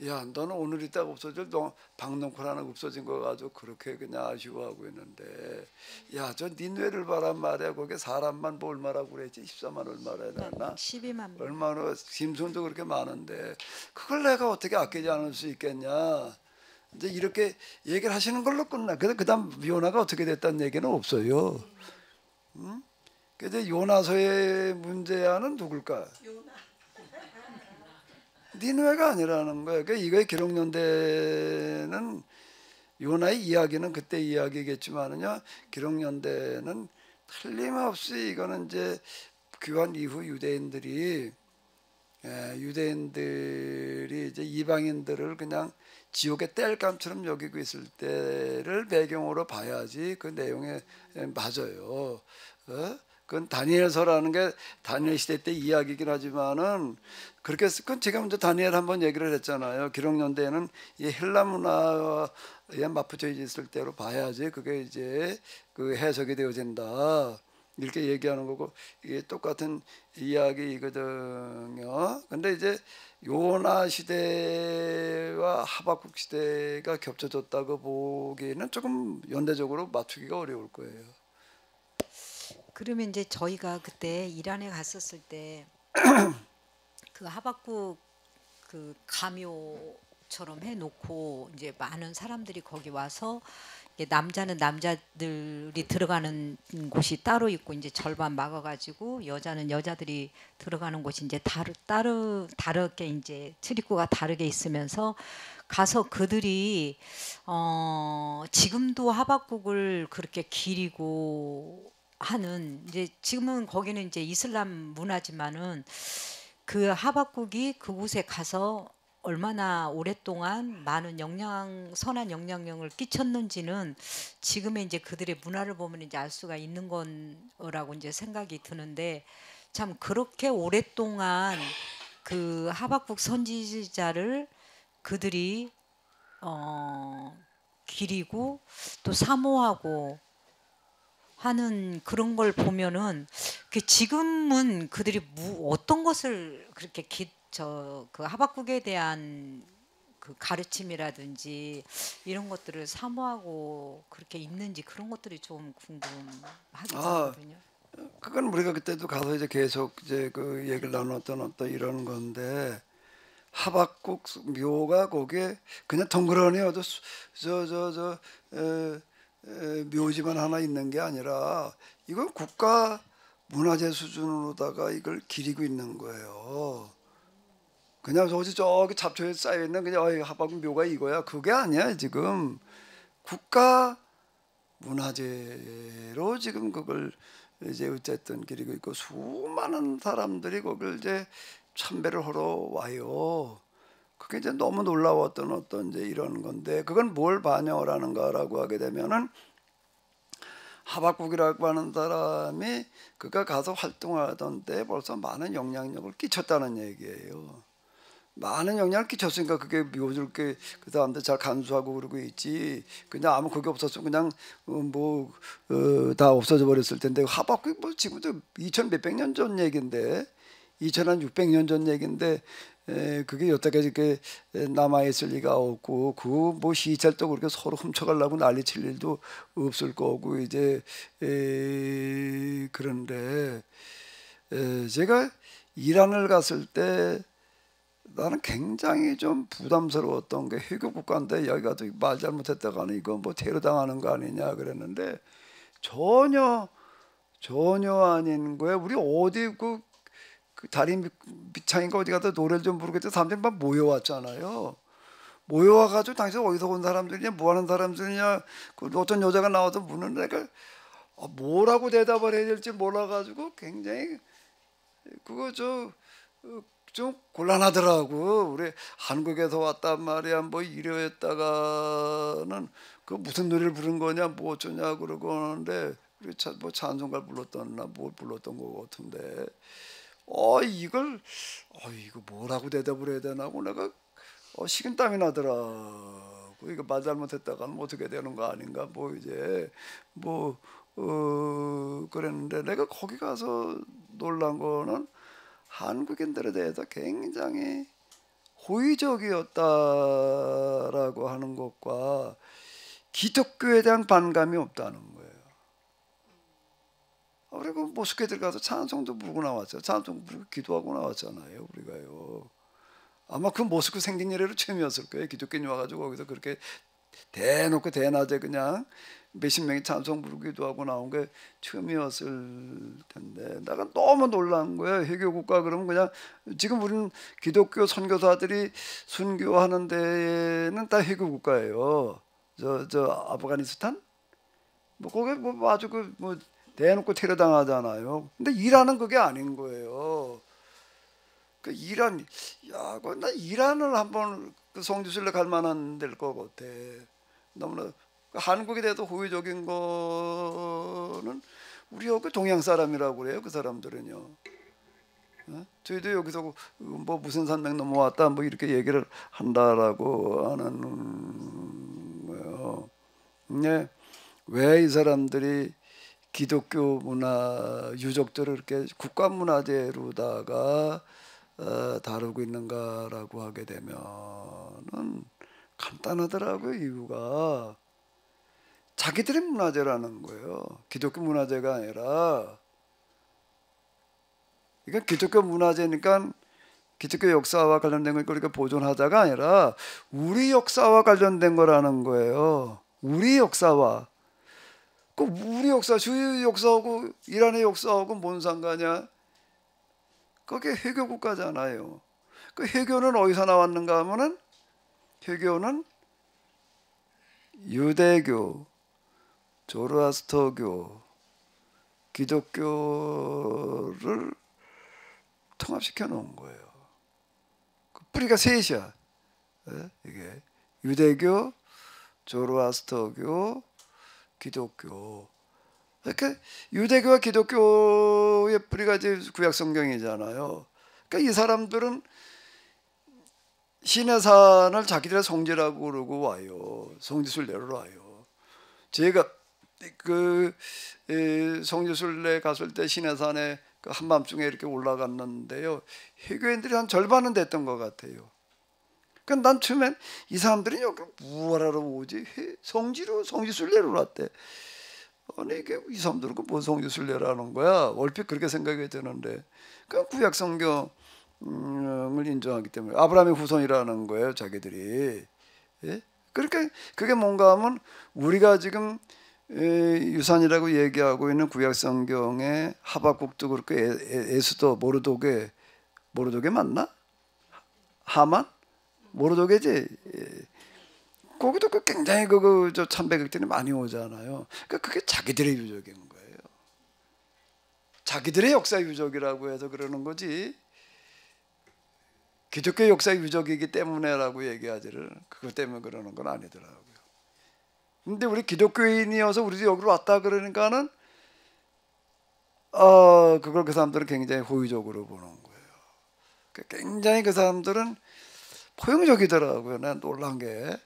야, 너는 오늘 있다가 없어질 너 박농쿨 하나 없어진 거 가지고 그렇게 그냥 아쉬워하고 있는데, 야, 저 닌웨를 봐란 말이야. 거기 사람만 뭐 얼마라고 그랬지? 14만 얼마라 해놨나? 12만 명. 얼마나 짐승도 그렇게 많은데 그걸 내가 어떻게 아끼지 않을 수 있겠냐? 이제 이렇게 얘기를 하시는 걸로 끝나. 그다음 요나가 어떻게 됐다는 얘기는 없어요. 응? 그래서 요나서의 문제야는 누굴까? 니느웨가 아니라는 거예요. 그러니까 이거의 기록연대는 요나의 이야기는 그때 이야기겠지만은요, 기록연대는 틀림없이 이거는 이제 귀환 이후 유대인들이 이제 이방인들을 그냥 지옥의 땔감처럼 여기고 있을 때를 배경으로 봐야지 그 내용에 맞아요. 그건 다니엘서라는 게 다니엘 시대 때 이야기긴 하지만은 그렇게 그건 제가 먼저 다니엘 한번 얘기를 했잖아요. 기록연대에는 이 헬라 문화에 맞붙어 있을 때로 봐야지 그게 이제 그 해석이 되어진다. 이렇게 얘기하는 거고 이게 똑같은 이야기거든요. 근데 이제 요나 시대와 하박국 시대가 겹쳐졌다고 보기에는 조금 연대적으로 맞추기가 어려울 거예요. 그러면 이제 저희가 그때 이란에 갔었을 때 그 하박국 그 가묘처럼 해놓고 이제 많은 사람들이 거기 와서 남자는 남자들이 들어가는 곳이 따로 있고 이제 절반 막아가지고 여자는 여자들이 들어가는 곳이 이제 다르게 이제 출입구가 다르게 있으면서 가서 그들이 지금도 하박국을 그렇게 기리고 하는 이제 지금은 거기는 이제 이슬람 문화지만은 그 하박국이 그곳에 가서 얼마나 오랫동안 많은 선한 영향력을 끼쳤는지는 지금의 이제 그들의 문화를 보면 이제 알 수가 있는 거라고 이제 생각이 드는데 참 그렇게 오랫동안 그 하박국 선지자를 그들이 기리고 또 사모하고 하는 그런 걸 보면은 지금은 그들이 어떤 것을 그렇게 그 하박국에 대한 그 가르침이라든지 이런 것들을 사모하고 그렇게 있는지 그런 것들이 좀 궁금하거든요. 그건 우리가 그때도 가서 이제 계속 이제 그 얘기를 나눴던 어떤 이런 건데 하박국 묘가 거기에 그냥 덩그러니 묘지만 하나 있는 게 아니라 이건 국가 문화재 수준으로다가 이걸 기리고 있는 거예요. 그냥 저기 잡초에 쌓여 있는 그냥 하박국 묘가 이거야. 그게 아니야. 지금 국가 문화재로 지금 그걸 이제 어쨌든 기리고 있고 수많은 사람들이 거길 이제 참배를 하러 와요. 그게 이제 너무 놀라웠던 어떤 이제 이런 건데 그건 뭘 반영을 하는가라고 하게 되면은 하박국이라고 하는 사람이 그가 가서 활동하던 때 벌써 많은 영향력을 끼쳤다는 얘기예요. 많은 영향을 끼쳤으니까 그게 묘줄 게 그 사람들 잘 간수하고 그러고 있지. 그냥 아무 그게 없었으면 그냥 다 없어져 버렸을 텐데 하박국 뭐 지금도 2000 몇백 년 전 얘긴데 2600년 전 얘긴데 그게 여태까지 이렇게 남아 있을 리가 없고 그 뭐 시찰도 그렇게 서로 훔쳐가려고 난리칠 일도 없을 거고 이제 그런데 제가 이란을 갔을 때 나는 굉장히 좀 부담스러웠던 게 회교 국가인데 여기 가서 말 잘못했다가는 이거 뭐 테러 당하는 거 아니냐 그랬는데 전혀 아닌 거예요. 우리 어디 그 다리 밑창인가 어디 가서 노래를 좀 부르겠다 사람들이 막 모여왔잖아요. 모여와가지고 당신 어디서 온 사람들이냐 뭐 하는 사람들이냐 그 어떤 여자가 나와서 묻는데 내가 뭐라고 대답을 해야 될지 몰라가지고 굉장히 그거 좀 곤란하더라고. 우리 한국에서 왔단 말이야. 뭐 이래했다가는 그 무슨 노래를 부른 거냐 뭐 어쩌냐 그러고 하는데 우리 뭐 찬송가를 불렀던나 뭘 불렀던 거 같은데 이거 뭐라고 대답을 해야 되나고 내가 식은땀이 나더라고. 이거 말 잘못했다가 뭐 어떻게 되는 거 아닌가 뭐 이제 그랬는데 내가 거기 가서 놀란 거는 한국인들에 대해서 굉장히 호의적이었다라고 하는 것과 기독교에 대한 반감이 없다는 거예요. 그리고 모스크에 가서 찬송도 부르고 나왔죠. 찬송 부르고 기도하고 나왔잖아요. 우리가요. 아마 그 모스크 생긴 이래로 처음이었을 거예요. 기독교인이 와가지고 거기서 그렇게 대놓고 대낮에 그냥 몇십 명이 찬송 부르기도 하고 나온 게 처음이었을 텐데 내가 너무 놀란 거예요. 회교국가 그러면 그냥 지금 우리는 기독교 선교사들이 순교하는 데는 다 회교국가예요. 저 아프가니스탄 뭐 거기 뭐 아주 그 뭐 대놓고 테러 당하잖아요. 근데 이란은 그게 아닌 거예요. 그 이란 나 이란을 한번 그 성지순례 갈 만한 데일 것 같아. 너무나 한국에 대해서 호의적인 거는 우리 여기 동양 사람이라고 그래요. 그 사람들은요. 저희도 여기서 뭐 무슨 산맥 넘어왔다 뭐 이렇게 얘기를 한다라고 하는 거예요. 근데 왜 이 사람들이 기독교 문화 유적들을 이렇게 국가문화재로다가 다루고 있는가라고 하게 되면은 간단하더라고요. 이유가 자기들의 문화재라는 거예요. 기독교 문화재가 아니라 이건 기독교 문화재니까 기독교 역사와 관련된 걸 우리가 보존하자가 아니라 우리 역사와 관련된 거라는 거예요. 우리 역사와. 그 우리 역사, 주의 역사하고 이란의 역사하고 뭔 상관이야? 그게 회교 국가잖아요. 그 회교는 어디서 나왔는가 하면은 회교는 유대교, 조로아스터교, 기독교를 통합시켜 놓은 거예요. 그 뿌리가 셋이야. 이게 유대교, 조로아스터교, 기독교. 그러니까 유대교와 기독교의 뿌리가 이제 구약 성경이잖아요. 그러니까 이 사람들은 시내산을 자기들의 성지라고 그러고 와요. 성지순례로 와요. 제가 그 성지순례 갔을 때 시내산에 그 한밤중에 이렇게 올라갔는데요. 회교인들이 한 절반은 됐던 것 같아요. 그러니까 난 처음엔 이 사람들이 여기 뭐하러 오지? 성지순례로 왔대. 아니 이게 이 사람들은 뭐 성지순례라는 거야? 얼핏 그렇게 생각이 드는데 그 구약 성경을 인정하기 때문에 아브라함의 후손이라는 거예요, 자기들이. 예? 그러니까 그게 뭔가 하면 우리가 지금 유산이라고 얘기하고 있는 구약 성경의 하박국도 그렇고 에스더 모르도게 맞나? 하만? 모르도게지. 거기도 그 굉장히 저 참배객들이 많이 오잖아요. 그러니까 그게 자기들의 유적인 거예요. 자기들의 역사 유적이라고 해서 그러는 거지. 기독교 역사 유적이기 때문에라고 얘기하지를 그것 때문에 그러는 건 아니더라고요. 근데 우리 기독교인이어서 우리 여기로 왔다 그러니까는 그걸 그 사람들은 굉장히 호의적으로 보는 거예요. 굉장히 그 사람들은 포용적이더라고요. 난 놀란 게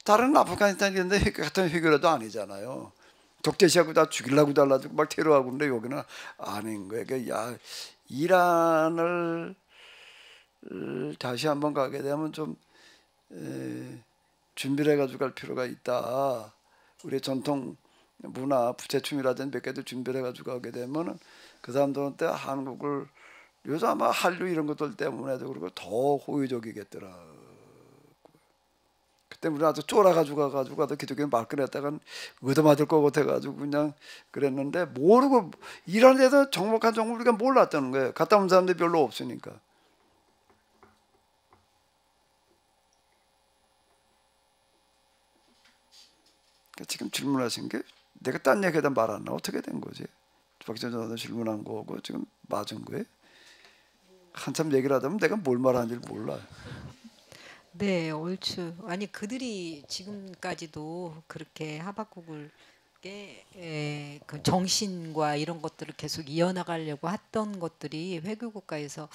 다른 아프가니스탄인데 같은 회교라도 아니잖아요. 적대시하고 다 죽이려고 달라지고 막 테러하고 근데 여기는 아닌 거예요. 그러니까 이란을 다시 한번 가게 되면 좀 준비를 해가지고 갈 필요가 있다. 우리 전통 문화 부채춤이라든지 몇 개도 준비를 해가지고 가게 되면 그 사람들한테 한국을 요즘 아마 한류 이런 것들 때문에도 그리고 더 호의적이겠더라. 그때 우리 아주 쫄아가지고 가도 기독교 말끝냈다가 얻어맞을 것 같아가지고 그냥 그랬는데 모르고 이런 데서 정복한 정보 우리가 몰랐다는 거예요. 갔다 온 사람들이 별로 없으니까. 그러니까 지금 질문하신 게 내가 딴 얘기에다 말 안 나 어떻게 된 거지? 박지원 전화도 질문한 거고 지금 맞은 거예요? 한참 얘기를 하다 보면 내가 뭘 말하는지 몰라. 네, 옳죠. 아니 그들이 지금까지도 그렇게 하박국을 그 정신과 이런 것들을 계속 이어나가려고 했던 것들이 회교국가에서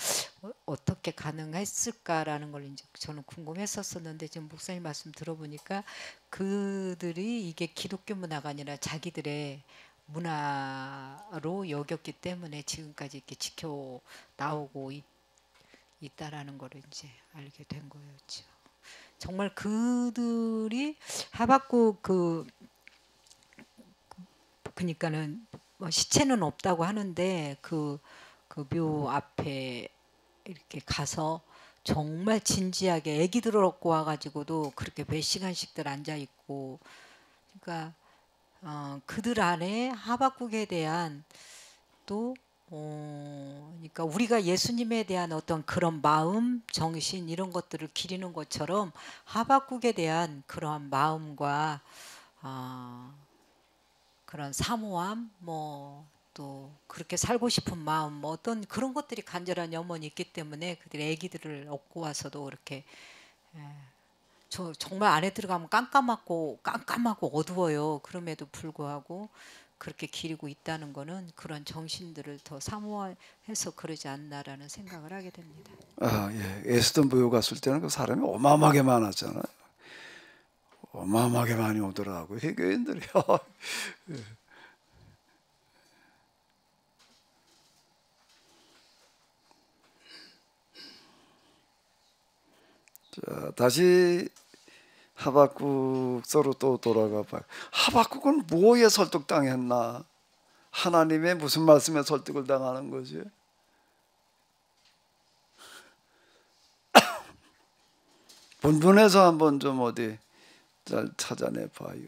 어떻게 가능했을까라는 걸 이제 저는 궁금했었었는데 지금 목사님 말씀 들어보니까 그들이 이게 기독교 문화가 아니라 자기들의 문화로 여겼기 때문에 지금까지 이렇게 지켜 나오고 있다라는 거를 이제 알게 된 거였죠. 정말 그들이 하박국 그러니까는 뭐 시체는 없다고 하는데 그 묘 앞에 이렇게 가서 정말 진지하게 애기들을 얻고 와가지고도 그렇게 몇 시간씩들 앉아 있고, 그러니까 그들 안에 하박국에 대한 또 그러니까 우리가 예수님에 대한 어떤 그런 마음, 정신 이런 것들을 기리는 것처럼 하박국에 대한 그러한 마음과 그런 사모함, 뭐 또 그렇게 살고 싶은 마음, 뭐 어떤 그런 것들이 간절한 염원이 있기 때문에 그들의 아기들을 얻고 와서도 그렇게 저 정말 안에 들어가면 깜깜하고 어두워요. 그럼에도 불구하고 그렇게 기리고 있다는 거는 그런 정신들을 더 사모해서 그러지 않나라는 생각을 하게 됩니다. 아, 예. 에스던 부요 갔을 때는 그 사람이 어마어마하게 많았잖아요. 어마어마하게 많이 오더라고 회교인들이. 자, 다시 하박국서로 또 돌아가 봐요. 하박국은 뭐에 설득당했나? 하나님의 무슨 말씀에 설득을 당하는 거지? 본문에서 한번 좀 어디 잘 찾아내 봐요.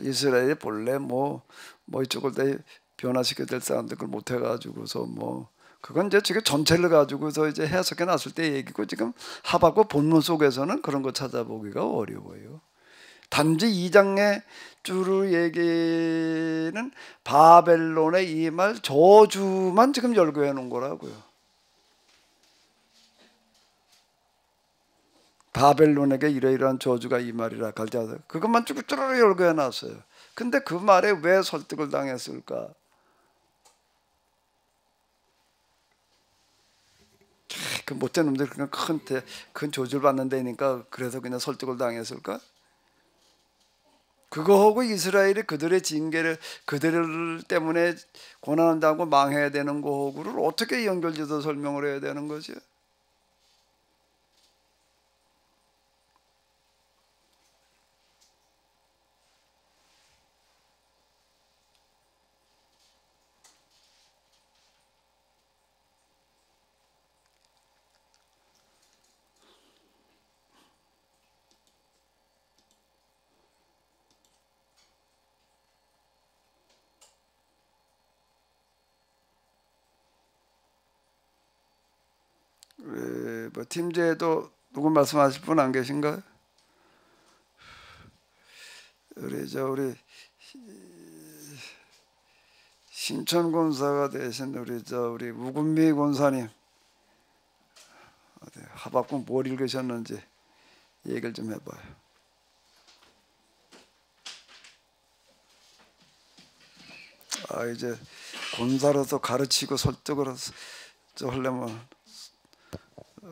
이스라엘이 본래 뭐 이쪽을 다 변화시켜야 될 사람들 그걸 못 해가지고서 뭐 그건 이제 지금 전체를 가지고서 이제 해석해 놨을 때 얘기고, 지금 하박국 본문 속에서는 그런 거 찾아보기가 어려워요. 단지 2장의 주로 얘기는 바벨론의 이 말 저주만 지금 열거해 놓은 거라고요. 바벨론에게 이러이러한 저주가 이 말이라 갈지어다, 그것만 쭈루쭈루 열거해 놨어요. 근데 그 말에 왜 설득을 당했을까? 그 못된 놈들 그냥 큰 저주를 받는 데니까 그래서 그냥 설득을 당했을까? 그거하고 이스라엘이 그들의 징계를 그들 때문에 고난한다고 망해야 되는 거하고를 어떻게 연결지어서 설명을 해야 되는 거지? 뭐 팀제에도 누구 말씀하실 분 안 계신가요? 우리 신천 권사가 되신 우리 우금미 권사님, 하박국 뭘 읽으셨는지 얘기를 좀 해봐요. 이제 권사로서 가르치고 설득을 하려면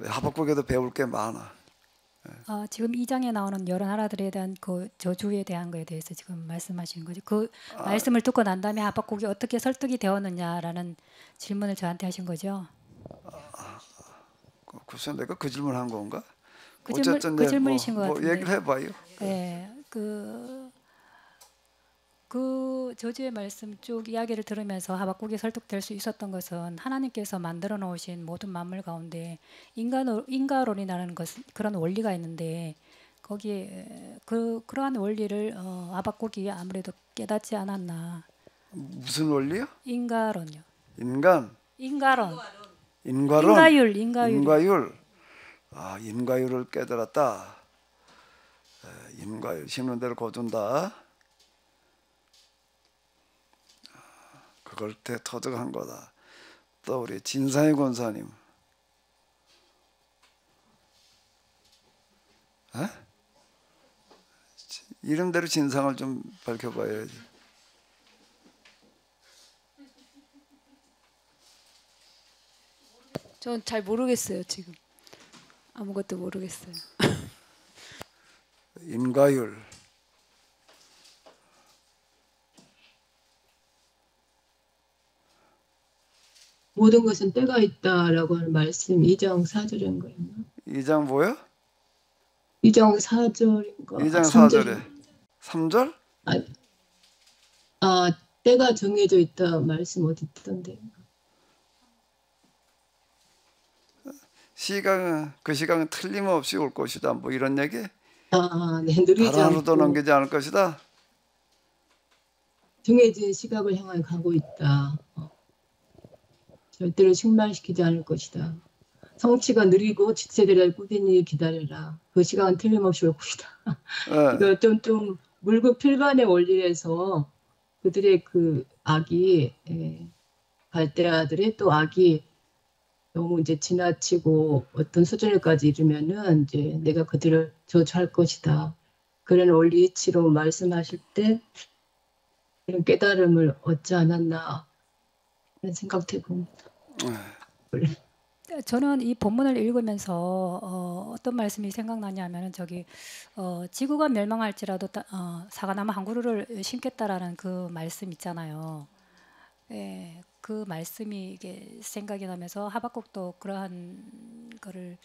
하박국에도 배울 게 많아. 지금 2장에 나오는 여러 나라들에 대한 그 저주에 대한 거에 대해서 지금 말씀하시는 거죠. 그 말씀을 듣고 난 다음에 하박국이 어떻게 설득이 되었느냐라는 질문을 저한테 하신 거죠. 글쎄 내가 그 질문한 건가? 그 질문이신 것 같은데. 얘기를 해봐요. 네, 그 저주의 말씀 쭉 이야기를 들으면서 하박국이 설득될 수 있었던 것은 하나님께서 만들어 놓으신 모든 만물 가운데 인가론이라는 그런 원리가 있는데, 거기에 그러한 원리를 하박국이 아무래도 깨닫지 않았나. 무슨 원리요? 인가론요. 인가론. 인가율. 인가율을 깨달았다. 인가율 심는 대로 거둔다. 그걸 터득한 거다. 또 우리 진상의 권사님, 이름대로 진상을 좀 밝혀봐야지. 전 잘 모르겠어요 지금. 아무것도 모르겠어요. 임가율. 모든 것은 때가 있다라고 하는 말씀 2장 4절인가요? 2장 뭐요? 2장 4절인가? 2장 3절인가? 4절에 3절? 때가 정해져 있다 말씀 어디 있던데? 그 시간은 틀림없이 올 것이다. 뭐 이런 얘기? 네, 느리지 단 하루도 않고 넘기지 않을 것이다. 정해진 시각을 향해 가고 있다. 절대로 식말시키지 않을 것이다. 성취가 느리고 직세되려 꾸준히 기다려라. 그 시간은 틀림없이 올 것이다. 이거 좀 물급필반의 원리에서 그들의 그 악이 갈대아들의 또 악이 너무 이제 지나치고 어떤 수준을까지 이르면은 이제 내가 그들을 저주할 것이다. 그런 원리치로 말씀하실 때 이런 깨달음을 얻지 않았나 그런 생각도 해봅니다. 저는 이 본문을 읽으면서 어떤 말씀이 생각나냐면은 지구가 멸망할지라도 사과나무 한 그루를 심겠다라는 그 말씀 있잖아요. 예, 그 말씀이 이게 생각이 나면서 하박국도 그러한 거를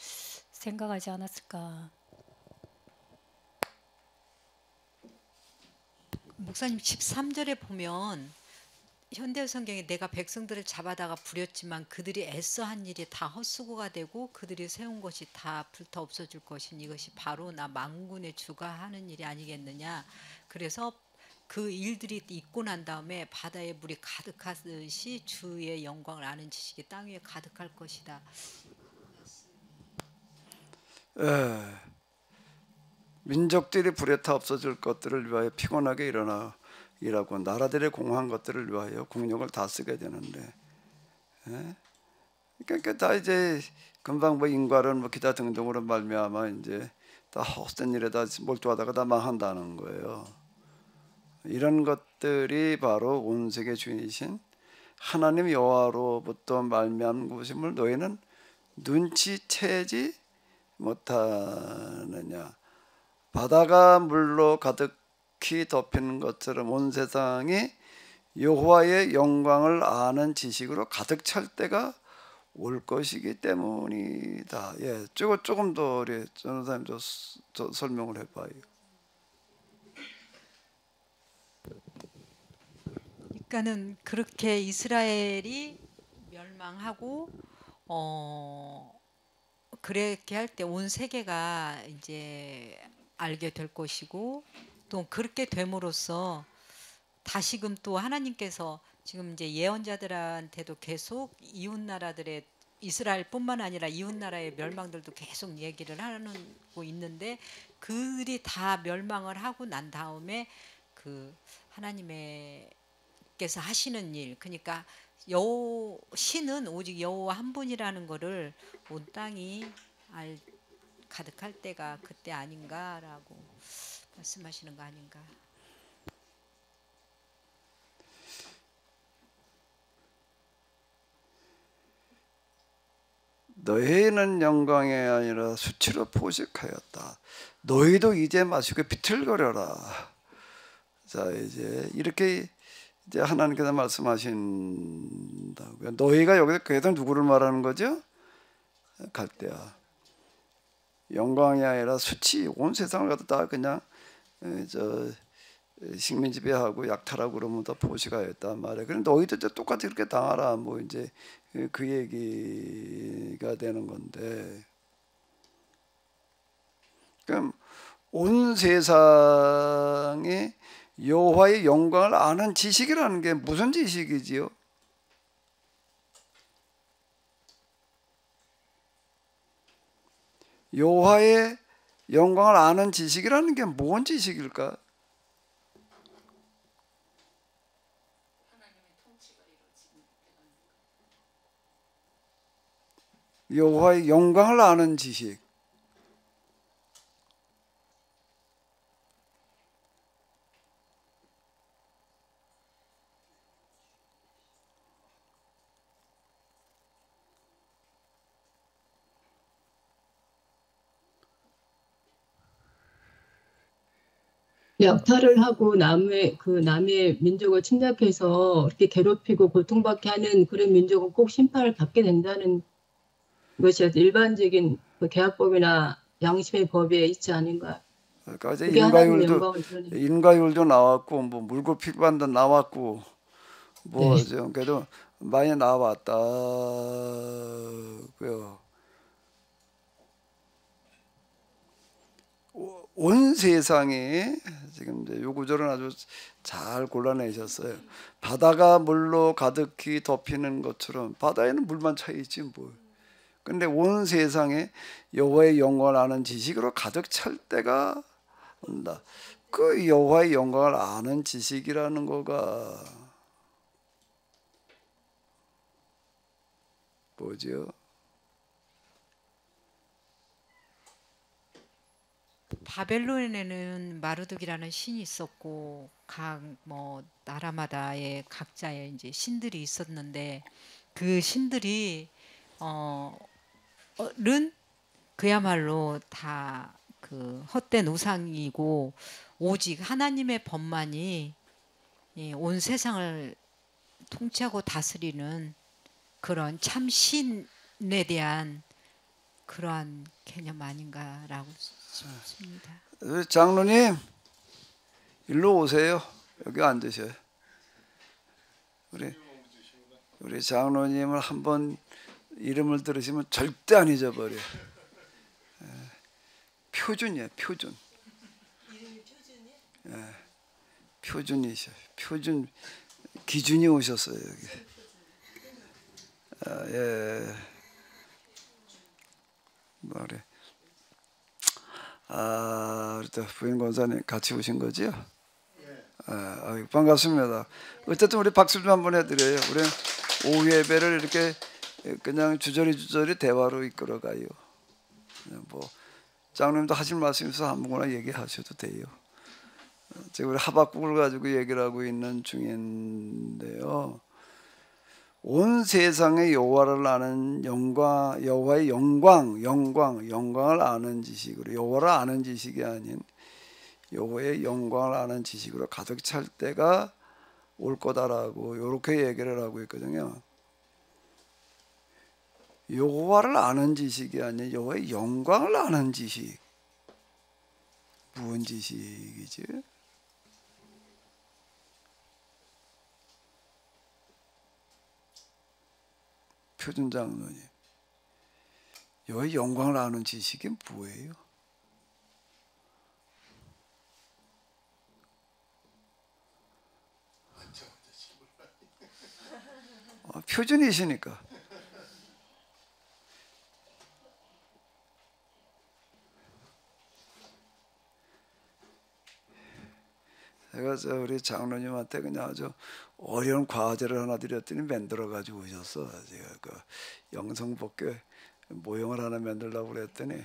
생각하지 않았을까. 목사님 13절에 보면 현대 성경에 내가 백성들을 잡아다가 부렸지만 그들이 애써 한 일이 다 헛수고가 되고 그들이 세운 것이 다 불타 없어질 것이니 이것이 바로 나 만군의 주가 하는 일이 아니겠느냐. 그래서 그 일들이 있고 난 다음에 바다에 물이 가득하듯이 주의 영광을 아는 지식이 땅 위에 가득할 것이다. 민족들이 불에 타 없어질 것들을 위하여 피곤하게 일하고 나라들의 공허한 것들을 위하여 국력을 다 쓰게 되는데, 그러니까 다 이제 금방 뭐 인과론 뭐 기타 등등으로 말미암아 이제 다 헛된 일에다 몰두하다가 다 망한다는 거예요. 이런 것들이 바로 온 세계 주인이신 하나님 여호와로부터 말미암은 것임을 너희는 눈치채지 못하느냐. 바다가 물로 가득히 덮이는 것처럼 온 세상이 여호와의 영광을 아는 지식으로 가득 찰 때가 올 것이기 때문이다. 예, 조금 더 우리 전도사님 저 설명을 해봐요. 그러니까는 그렇게 이스라엘이 멸망하고 그렇게 할 때 온 세계가 이제 알게 될 것이고 또 그렇게 됨으로써 다시금 또 하나님께서 지금 이제 예언자들한테도 계속 이웃 나라들의 이스라엘뿐만 아니라 이웃 나라의 멸망들도 계속 얘기를 하고 있는데 그들이 다 멸망을 하고 난 다음에 그 하나님께서 하시는 일, 그러니까 신은 오직 여호와 한 분이라는 거를 온 땅이 가득할 때가 그때 아닌가라고 말씀하시는 거 아닌가. 너희는 영광이 아니라 수치로 포식하였다. 너희도 이제 마시고 비틀거려라. 자, 이제 이렇게 이제 하나님께서 말씀하신다고요. 너희가 여기서 그래서 누구를 말하는 거죠? 갈대아. 영광이 아니라 수치, 온 세상을 갖다 그냥 식민 지배하고 약탈하고 그러면 다 포식하였단 말이에요. 그런데 너희도 이제 똑같이 그렇게 당하라. 뭐 이제 그 얘기가 되는 건데. 그럼 온 세상에 여호와의 영광을 아는 지식이라는 게 무슨 지식이지요? 여호와의 영광을 아는 지식이라는 게 뭔 지식일까? 여호와의 영광을 아는 지식. 약탈을 하고 남의 민족을 침략해서 이렇게 괴롭히고 고통받게 하는 그런 민족은 꼭 심판을 받게 된다는 것이 일반적인 그 계약법이나 양심의 법에 있지 않은가. 그러니까 이제 그게 하나님의 영광을 드러내는. 인과율도 나왔고 뭐 물고피반도 나왔고 뭐 네. 좀 그래도 많이 나왔다고요. 온 세상에 지금 이제 요 구절은 아주 잘 골라내셨어요. 바다가 물로 가득히 덮이는 것처럼 바다에는 물만 차 있지 뭐. 근데 온 세상에 여호와의 영광을 아는 지식으로 가득 찰 때가 온다. 그 여호와의 영광을 아는 지식이라는 거가 뭐죠? 바벨론에는 마르둑이라는 신이 있었고 각 뭐 나라마다의 각자의 이제 신들이 있었는데 그 신들이 는 그야말로 다 그 헛된 우상이고 오직 하나님의 법만이 온 세상을 통치하고 다스리는 그런 참 신에 대한 그러한 개념 아닌가라고 싶습니다. 장로님 일로 오세요. 여기 앉으셔요. 우리 장로님을 한번 이름을 들으시면 절대 안 잊어버려. 표준이야, 표준. 이름이 표준이야? 표준이셔. 표준 기준이 오셨어요 여기. 예. 뭐래? 우리 또 부인 권사님 같이 오신 거죠? 반갑습니다. 어쨌든 우리 박수 좀 한번 해드려요. 우리 오후 예배를 이렇게 그냥 주저리 대화로 이끌어가요. 뭐 장로님도 하실 말씀 있어서 아무거나 얘기하셔도 돼요. 지금 우리 하박국을 가지고 얘기를 하고 있는 중인데요. 온 세상의 여호와를 아는 영광, 여호와의 영광을 아는 지식으로, 여호와를 아는 지식이 아닌 여호와의 영광을 아는 지식으로 가득 찰 때가 올 거다라고 이렇게 얘기를 하고 있거든요. 여호와를 아는 지식이 아닌 여호와의 영광을 아는 지식. 무슨 지식이지? 표준 장로님, 여호와의 영광을 아는 지식이 뭐예요? 표준이시니까. 제가 우리 장로님한테 그냥 아주 어려운 과제를 하나 드렸더니 만들어 가지고 오셨어. 제가 그 영성복교 모형을 하나 만들려고 그랬더니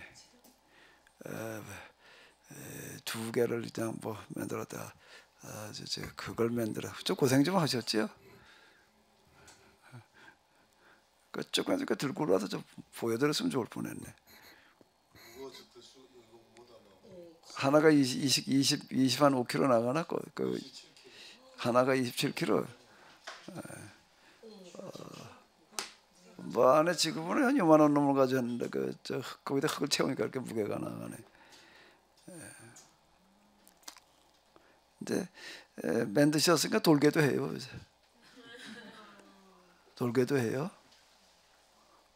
두 개를 그냥 뭐 만들었다. 제가 그걸 만들어. 좀 고생 좀 하셨지요? 그 조금 들고 와서 좀 보여드렸으면 좋을 뻔했네. 하나가 25kg 나가나? 그 하나가 27kg. 뭐 안에 지금은 한 요만한 놈을 가졌는데 거기다 흙을 채우니까 이렇게 무게가 나가네. 이제 만드셨으니까 돌게도 해요. 이제. 돌게도 해요.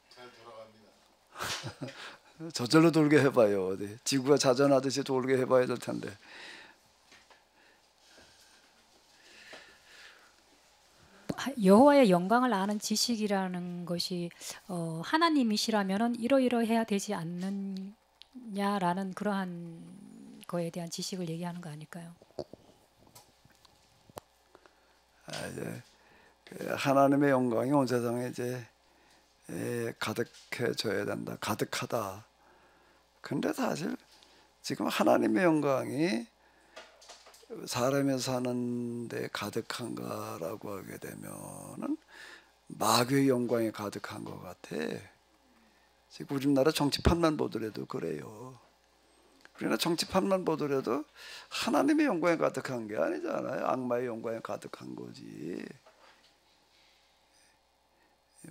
잘 돌아갑니다. 저절로 돌게 해봐요. 어디 지구가 자전하듯이 돌게 해봐야 될 텐데. 여호와의 영광을 아는 지식이라는 것이 하나님이시라면은 이러이러해야 되지 않느냐라는 그러한 거에 대한 지식을 얘기하는 거 아닐까요? 이제 하나님의 영광이 온 세상에 이제 가득해져야 된다. 가득하다. 근데 사실 지금 하나님의 영광이 사람이 사는데 가득한가라고 하게 되면은 마귀의 영광이 가득한 것 같아. 지금 우리나라 정치판만 보더라도 그래요. 우리는 정치판만 보더라도 하나님의 영광에 가득한 게 아니잖아요. 악마의 영광에 가득한 거지.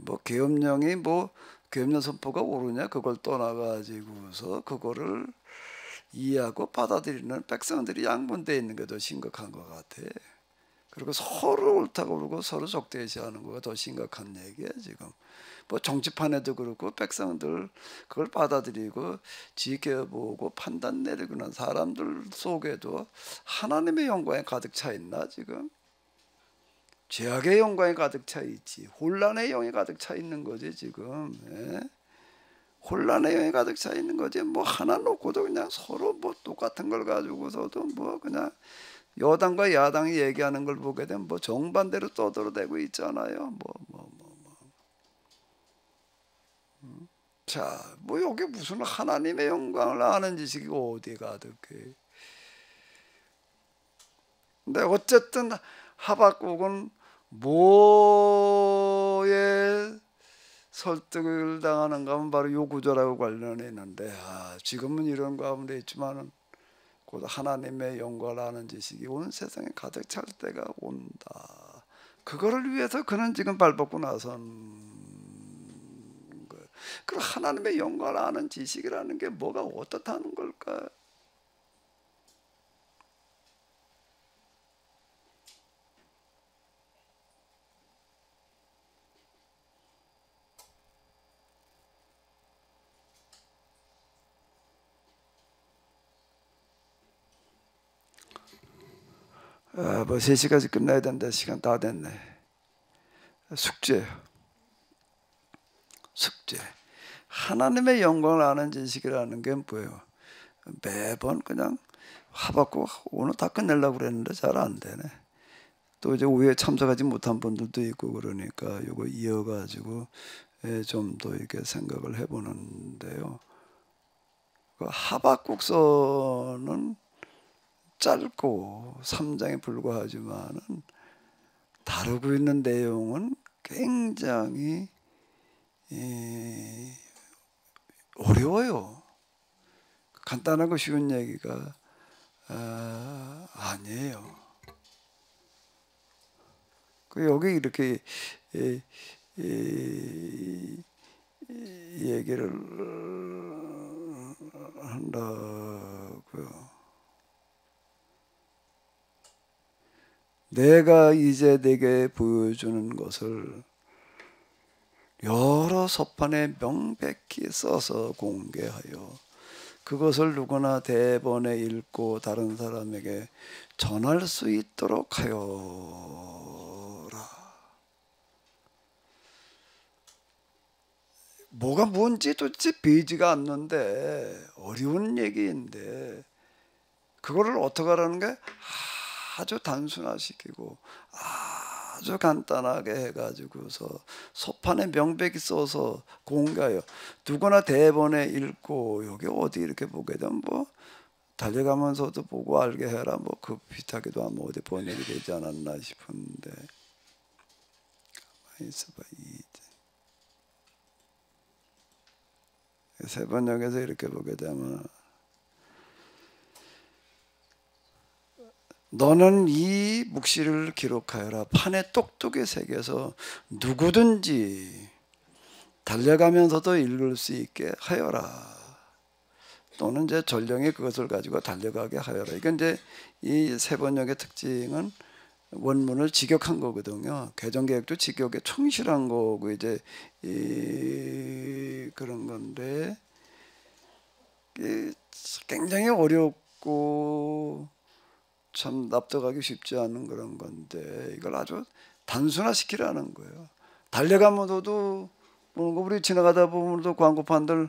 뭐 계엄령이 뭐 계엄령 선포가 옳으냐 그걸 떠나가지고서 그거를 이해하고 받아들이는 백성들이 양분되어 있는 게 더 심각한 것 같아. 그리고 서로 옳다고 그러고 서로 적대시하는 거가 더 심각한 얘기야 지금. 뭐 정치판에도 그렇고 백성들 그걸 받아들이고 지켜보고 판단 내리고는 사람들 속에도 하나님의 영광에 가득 차 있나 지금? 죄악의 영광에 가득 차 있지. 혼란의 영이 가득 차 있는 거지 지금. 예? 혼란의 영이 가득 차 있는 거지. 뭐 하나 놓고도 그냥 서로 뭐 똑같은 걸 가지고서도 뭐 그냥 여당과 야당이 얘기하는 걸 보게 되면 뭐 정반대로 떠들어대고 있잖아요. 자, 뭐 여기 무슨 하나님의 영광을 아는 지식이 어디 가득해. 근데 어쨌든 하박국은 뭐에 설득을 당하는가 하면 바로 요 구절하고 관련해 있는데 지금은 이런 가운데 있지만은 곧 하나님의 영광을 아는 지식이 온 세상에 가득 찰 때가 온다. 그거를 위해서 그는 지금 발벗고 나선 거예요. 그럼 하나님의 영광을 아는 지식이라는 게 뭐가 어떻다는 걸까? 뭐 3시까지 끝나야 된다. 시간 다 됐네. 숙제. 하나님의 영광을 아는 지식이라는 게 뭐예요? 매번 그냥 하박국 오늘 다 끝내려고 그랬는데 잘 안 되네. 또 이제 오후에 참석하지 못한 분들도 있고 그러니까 이거 이어가지고 좀 더 이렇게 생각을 해보는데요. 그 하박국서는 짧고 3장에 불과하지만은 다루고 있는 내용은 굉장히 어려워요. 간단하고 쉬운 얘기가 아니에요. 여기 이렇게 얘기를 한다고요. 내가 이제 내게 보여주는 것을 여러 서판에 명백히 써서 공개하여 그것을 누구나 대번에 읽고 다른 사람에게 전할 수 있도록 하여라. 뭐가 뭔지 도대체 보이지가 않는데 어려운 얘기인데 그거를 어떻게 하라는 게 아주 단순화시키고 아주 간단하게 해가지고서 서판에 명백히 써서 공개하여 누구나 대번에 읽고 여기 어디 이렇게 보게 되면 뭐 달려가면서도 보고 알게 해라 뭐 그 비슷하게도 아마 어디 번역이 되지 않았나 싶은데 가만히 있어봐. 세 번역에서 이렇게 보게 되면 너는 이 묵시를 기록하여라. 판에 똑똑히 새겨서 누구든지 달려가면서도 읽을 수 있게 하여라. 또는 이제 전령이 그것을 가지고 달려가게 하여라. 이건 이제 이 세 번역의 특징은 원문을 직역한 거거든요. 개정개혁도 직역에 충실한 거고 이제 그런 건데 굉장히 어렵고 참 납득하기 쉽지 않은 그런 건데 이걸 아주 단순화시키라는 거예요. 달려가면서도 우리 지나가다 보면도 광고판들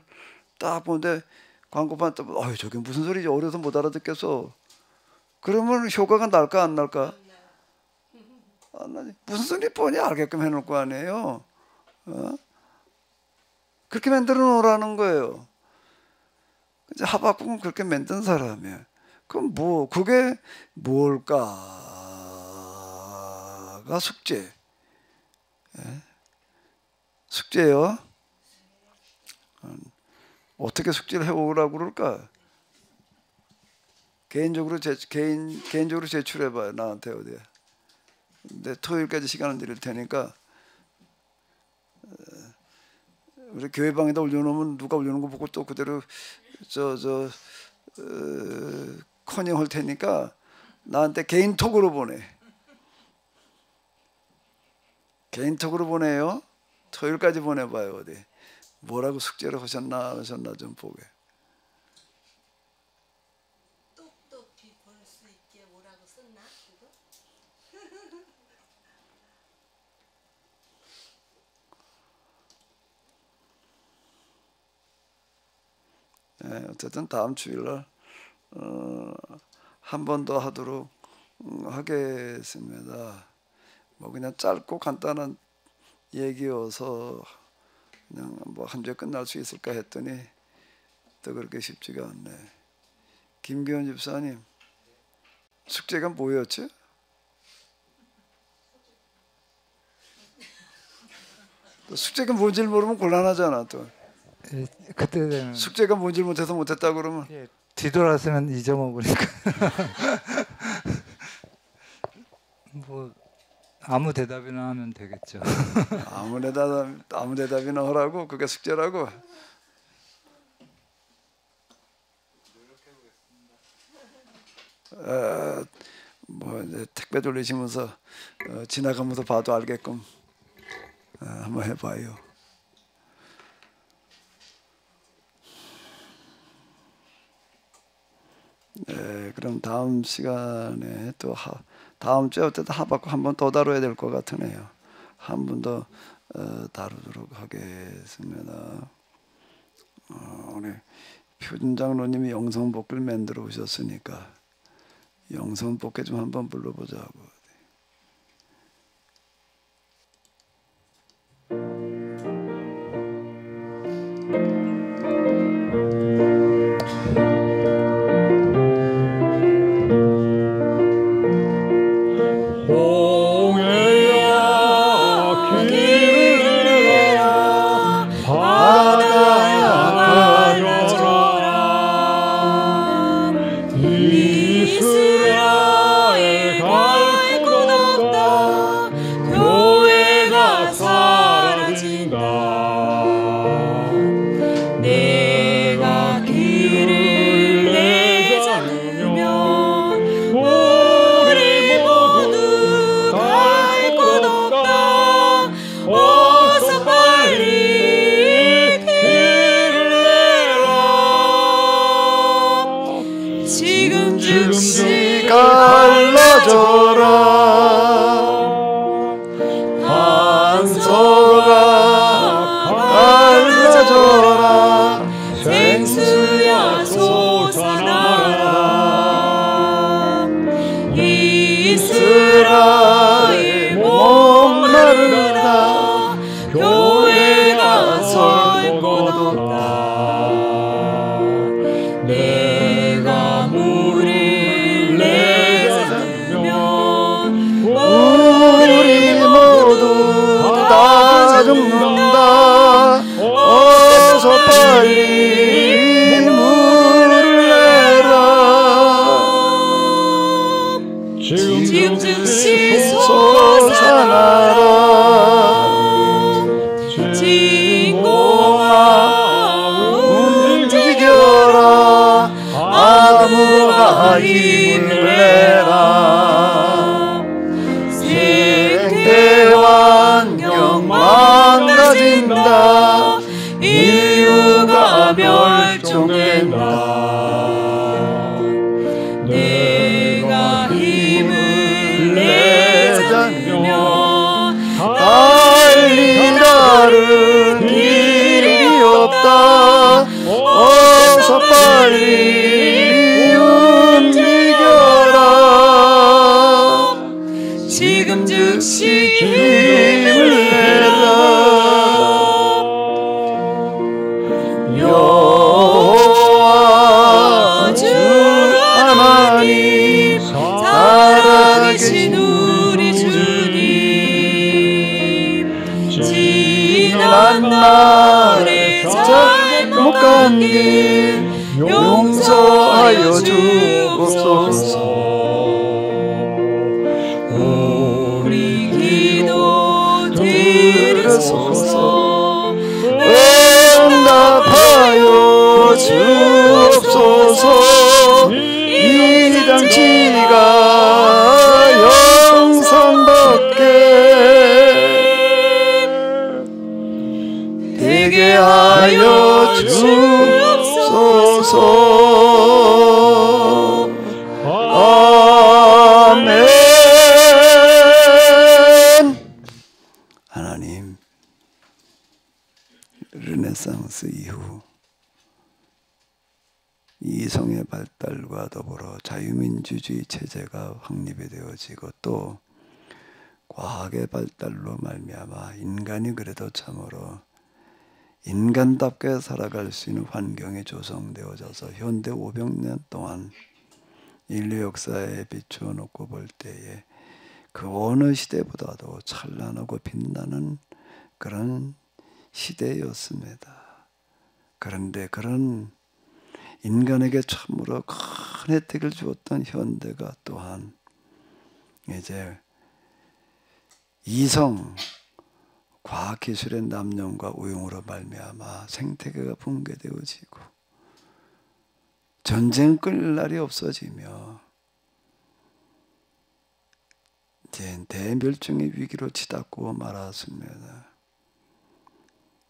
딱 보는데 광고판 또 저게 무슨 소리지 어려서 못 알아듣겠어. 그러면 효과가 날까 안 날까? 안 나지. 무슨 소리 뻔히 알게끔 해놓을 거 아니에요. 그렇게 만들어 놓으라는 거예요. 이제 하박국은 그렇게 만든 사람이에요. 그럼 뭐 그게 뭘까가 숙제. 숙제요. 어떻게 숙제를 해오라고 그럴까? 개인적으로 제출해봐요. 나한테 어디에. 근데 토요일까지 시간을 드릴 테니까 우리 교회방에다 올려놓으면 누가 올려놓은 거 보고 또 그대로 커닝할 테니까 나한테 개인톡으로 보내. 개인톡으로 보내요. 토요일까지 보내봐요. 어디 뭐라고 숙제를 하셨나 안 하셨나 좀 보게. 똑똑히 볼 수 있게 뭐라고 썼나 그거? 네, 어쨌든 다음 주일날 한 번 더 하도록 하겠습니다. 뭐 그냥 짧고 간단한 얘기여서 그냥 뭐 한 주에 끝날 수 있을까 했더니 또 그렇게 쉽지가 않네. 김기현 집사님, 숙제가 뭐였지? 또 숙제가 뭔지를 모르면 곤란하잖아. 또 그때는 숙제가 뭔지를 못해서 못했다 그러면 뒤돌아서면 잊어먹으니까 뭐 아무 대답이나 하면 되겠죠. 아무 대답이나 하라고. 그게 숙제라고. 뭐 이제 택배 돌리시면서 지나가면서 봐도 알게끔 한번 해봐요. 네, 그럼 다음 시간에 또 다음 주에 어쨌든 하박국 한 번 더 다뤄야 될 것 같으네요. 한 번 더 다루도록 하겠습니다. 오늘 표준 장로님이 영성복귀를 만들어 오셨으니까 영성복귀 좀 한번 불러보자고. 용서하여 주옵소서. 하소서. 응답하여 주옵소서. 이 잔치가 영상받게 되게 하여 주옵소서. 아멘. 하나님, 르네상스 이후 이성의 발달과 더불어 자유민주주의 체제가 확립이 되어지고 또 과학의 발달로 말미암아 인간이 그래도 참으로 인간답게 살아갈 수 있는 환경이 조성되어져서 현대 500년 동안 인류 역사에 비추어 놓고 볼 때에 그 어느 시대보다도 찬란하고 빛나는 그런 시대였습니다. 그런데 그런 인간에게 참으로 큰 혜택을 주었던 현대가 또한 이제 이성, 과학기술의 남용과 우용으로 말미암아 생태계가 붕괴되어지고 전쟁 끌 날이 없어지며 이제 대멸종의 위기로 치닫고 말았습니다.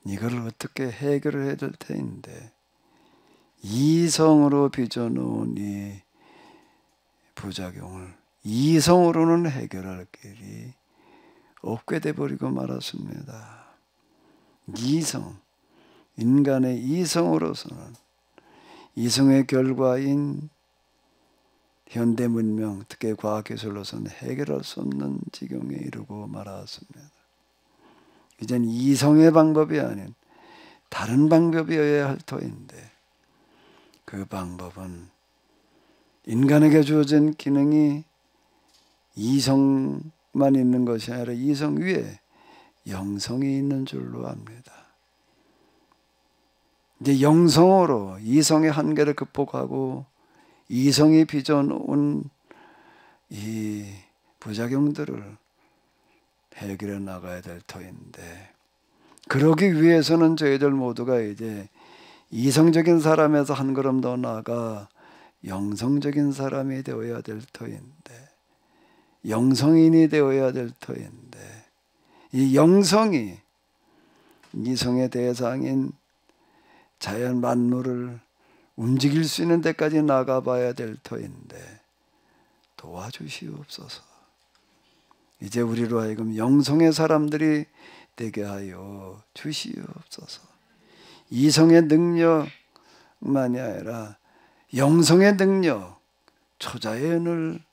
이걸 어떻게 해결을 해야 될 텐데 이성으로 빚어놓은 이 부작용을 이성으로는 해결할 길이 없게 돼버리고 말았습니다. 이성, 인간의 이성으로서는 이성의 결과인 현대 문명, 특히 과학기술로서는 해결할 수 없는 지경에 이르고 말았습니다. 이젠 이성의 방법이 아닌 다른 방법이어야 할 터인데 그 방법은 인간에게 주어진 기능이 이성만 있는 것이 아니라 이성 위에 영성이 있는 줄로 압니다. 이제 영성으로 이성의 한계를 극복하고 이성이 빚어놓은 이 부작용들을 해결해 나가야 될 터인데 그러기 위해서는 저희들 모두가 이제 이성적인 사람에서 한 걸음 더 나아가 영성적인 사람이 되어야 될 터인데 영성인이 되어야 될 터인데 이 영성이 이성의 대상인 자연 만물을 움직일 수 있는 데까지 나가봐야 될 터인데 도와주시옵소서. 이제 우리로 하여금 영성의 사람들이 되게 하여 주시옵소서. 이성의 능력만이 아니라 영성의 능력, 초자연을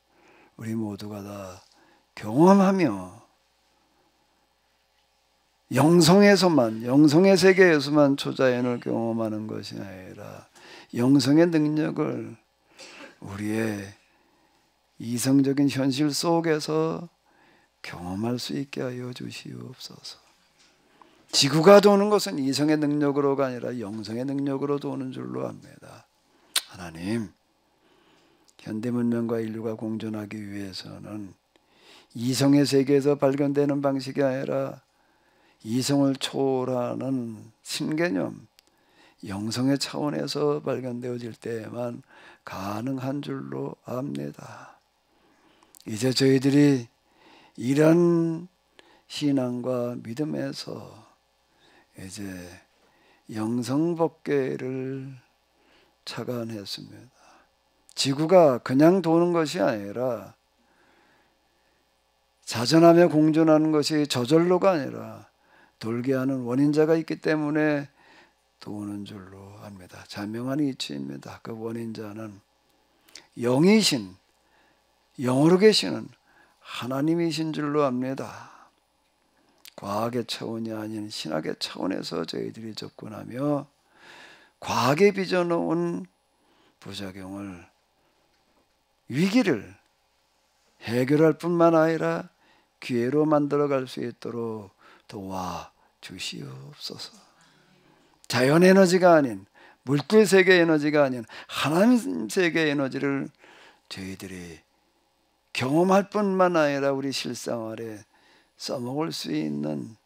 우리 모두가 다 경험하며 영성에서만, 영성의 세계에서만 초자연을 경험하는 것이 아니라 영성의 능력을 우리의 이성적인 현실 속에서 경험할 수 있게 하여 주시옵소서. 지구가 도는 것은 이성의 능력으로가 아니라 영성의 능력으로 도는 줄로 압니다. 하나님, 현대 문명과 인류가 공존하기 위해서는 이성의 세계에서 발견되는 방식이 아니라 이성을 초월하는 신개념, 영성의 차원에서 발견되어질 때에만 가능한 줄로 압니다. 이제 저희들이 이런 신앙과 믿음에서 이제 영성법계를 착안했습니다. 지구가 그냥 도는 것이 아니라 자전하며 공존하는 것이 저절로가 아니라 돌게 하는 원인자가 있기 때문에 도는 줄로 압니다. 자명한 이치입니다. 그 원인자는 영이신, 영으로 계시는 하나님이신 줄로 압니다. 과학의 차원이 아닌 신학의 차원에서 저희들이 접근하며 과학에 빚어놓은 부작용을, 위기를 해결할 뿐만 아니라 기회로 만들어갈 수 있도록 도와주시옵소서. 자연에너지가 아닌, 물질세계 에너지가 아닌 하나님 세계 에너지를 저희들이 경험할 뿐만 아니라 우리 실생활에 써먹을 수 있는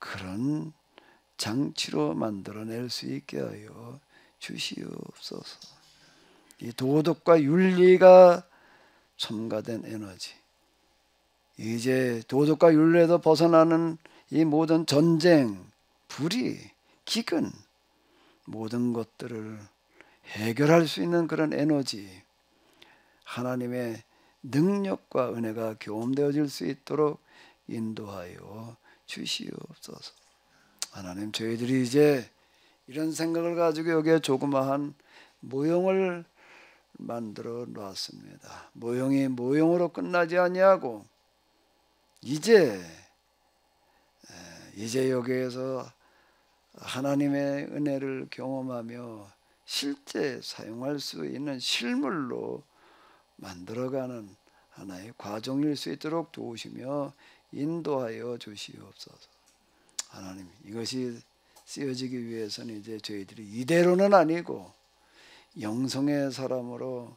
그런 장치로 만들어낼 수 있게 하여 주시옵소서. 이 도덕과 윤리가 첨가된 에너지, 이제 도덕과 윤리에서 벗어나는 이 모든 전쟁, 불의, 기근, 모든 것들을 해결할 수 있는 그런 에너지, 하나님의 능력과 은혜가 경험되어질 수 있도록 인도하여 주시옵소서. 하나님, 저희들이 이제 이런 생각을 가지고 여기에 조그마한 모형을 만들어 놨습니다. 모형이 모형으로 끝나지 아니하고 이제 여기에서 하나님의 은혜를 경험하며 실제 사용할 수 있는 실물로 만들어가는 하나의 과정일 수 있도록 도우시며 인도하여 주시옵소서. 하나님, 이것이 쓰여지기 위해서는 이제 저희들이 이대로는 아니고 영성의 사람으로,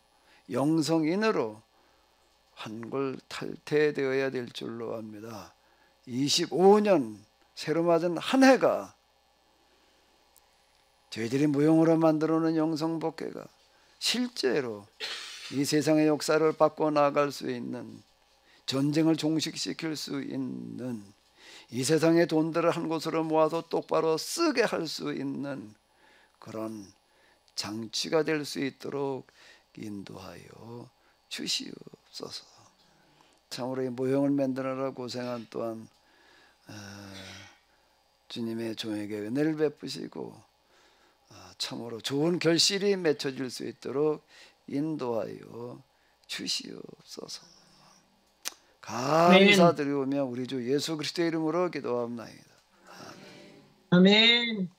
영성인으로 환골탈태되어야 될 줄로 압니다. 25년 새로 맞은 한 해가 저희들이 모형으로 만들어놓은 영성복회가 실제로 이 세상의 역사를 바꿔 나갈 수 있는, 전쟁을 종식시킬 수 있는, 이 세상의 돈들을 한 곳으로 모아서 똑바로 쓰게 할 수 있는 그런 장치가 될 수 있도록 인도하여 주시옵소서. 참으로 이 모형을 만드느라 고생한 또한 주님의 종에게 은혜를 베푸시고 참으로 좋은 결실이 맺혀질 수 있도록 인도하여 주시옵소서. 감사드리오며 우리 주 예수 그리스도의 이름으로 기도합나이다. 아멘.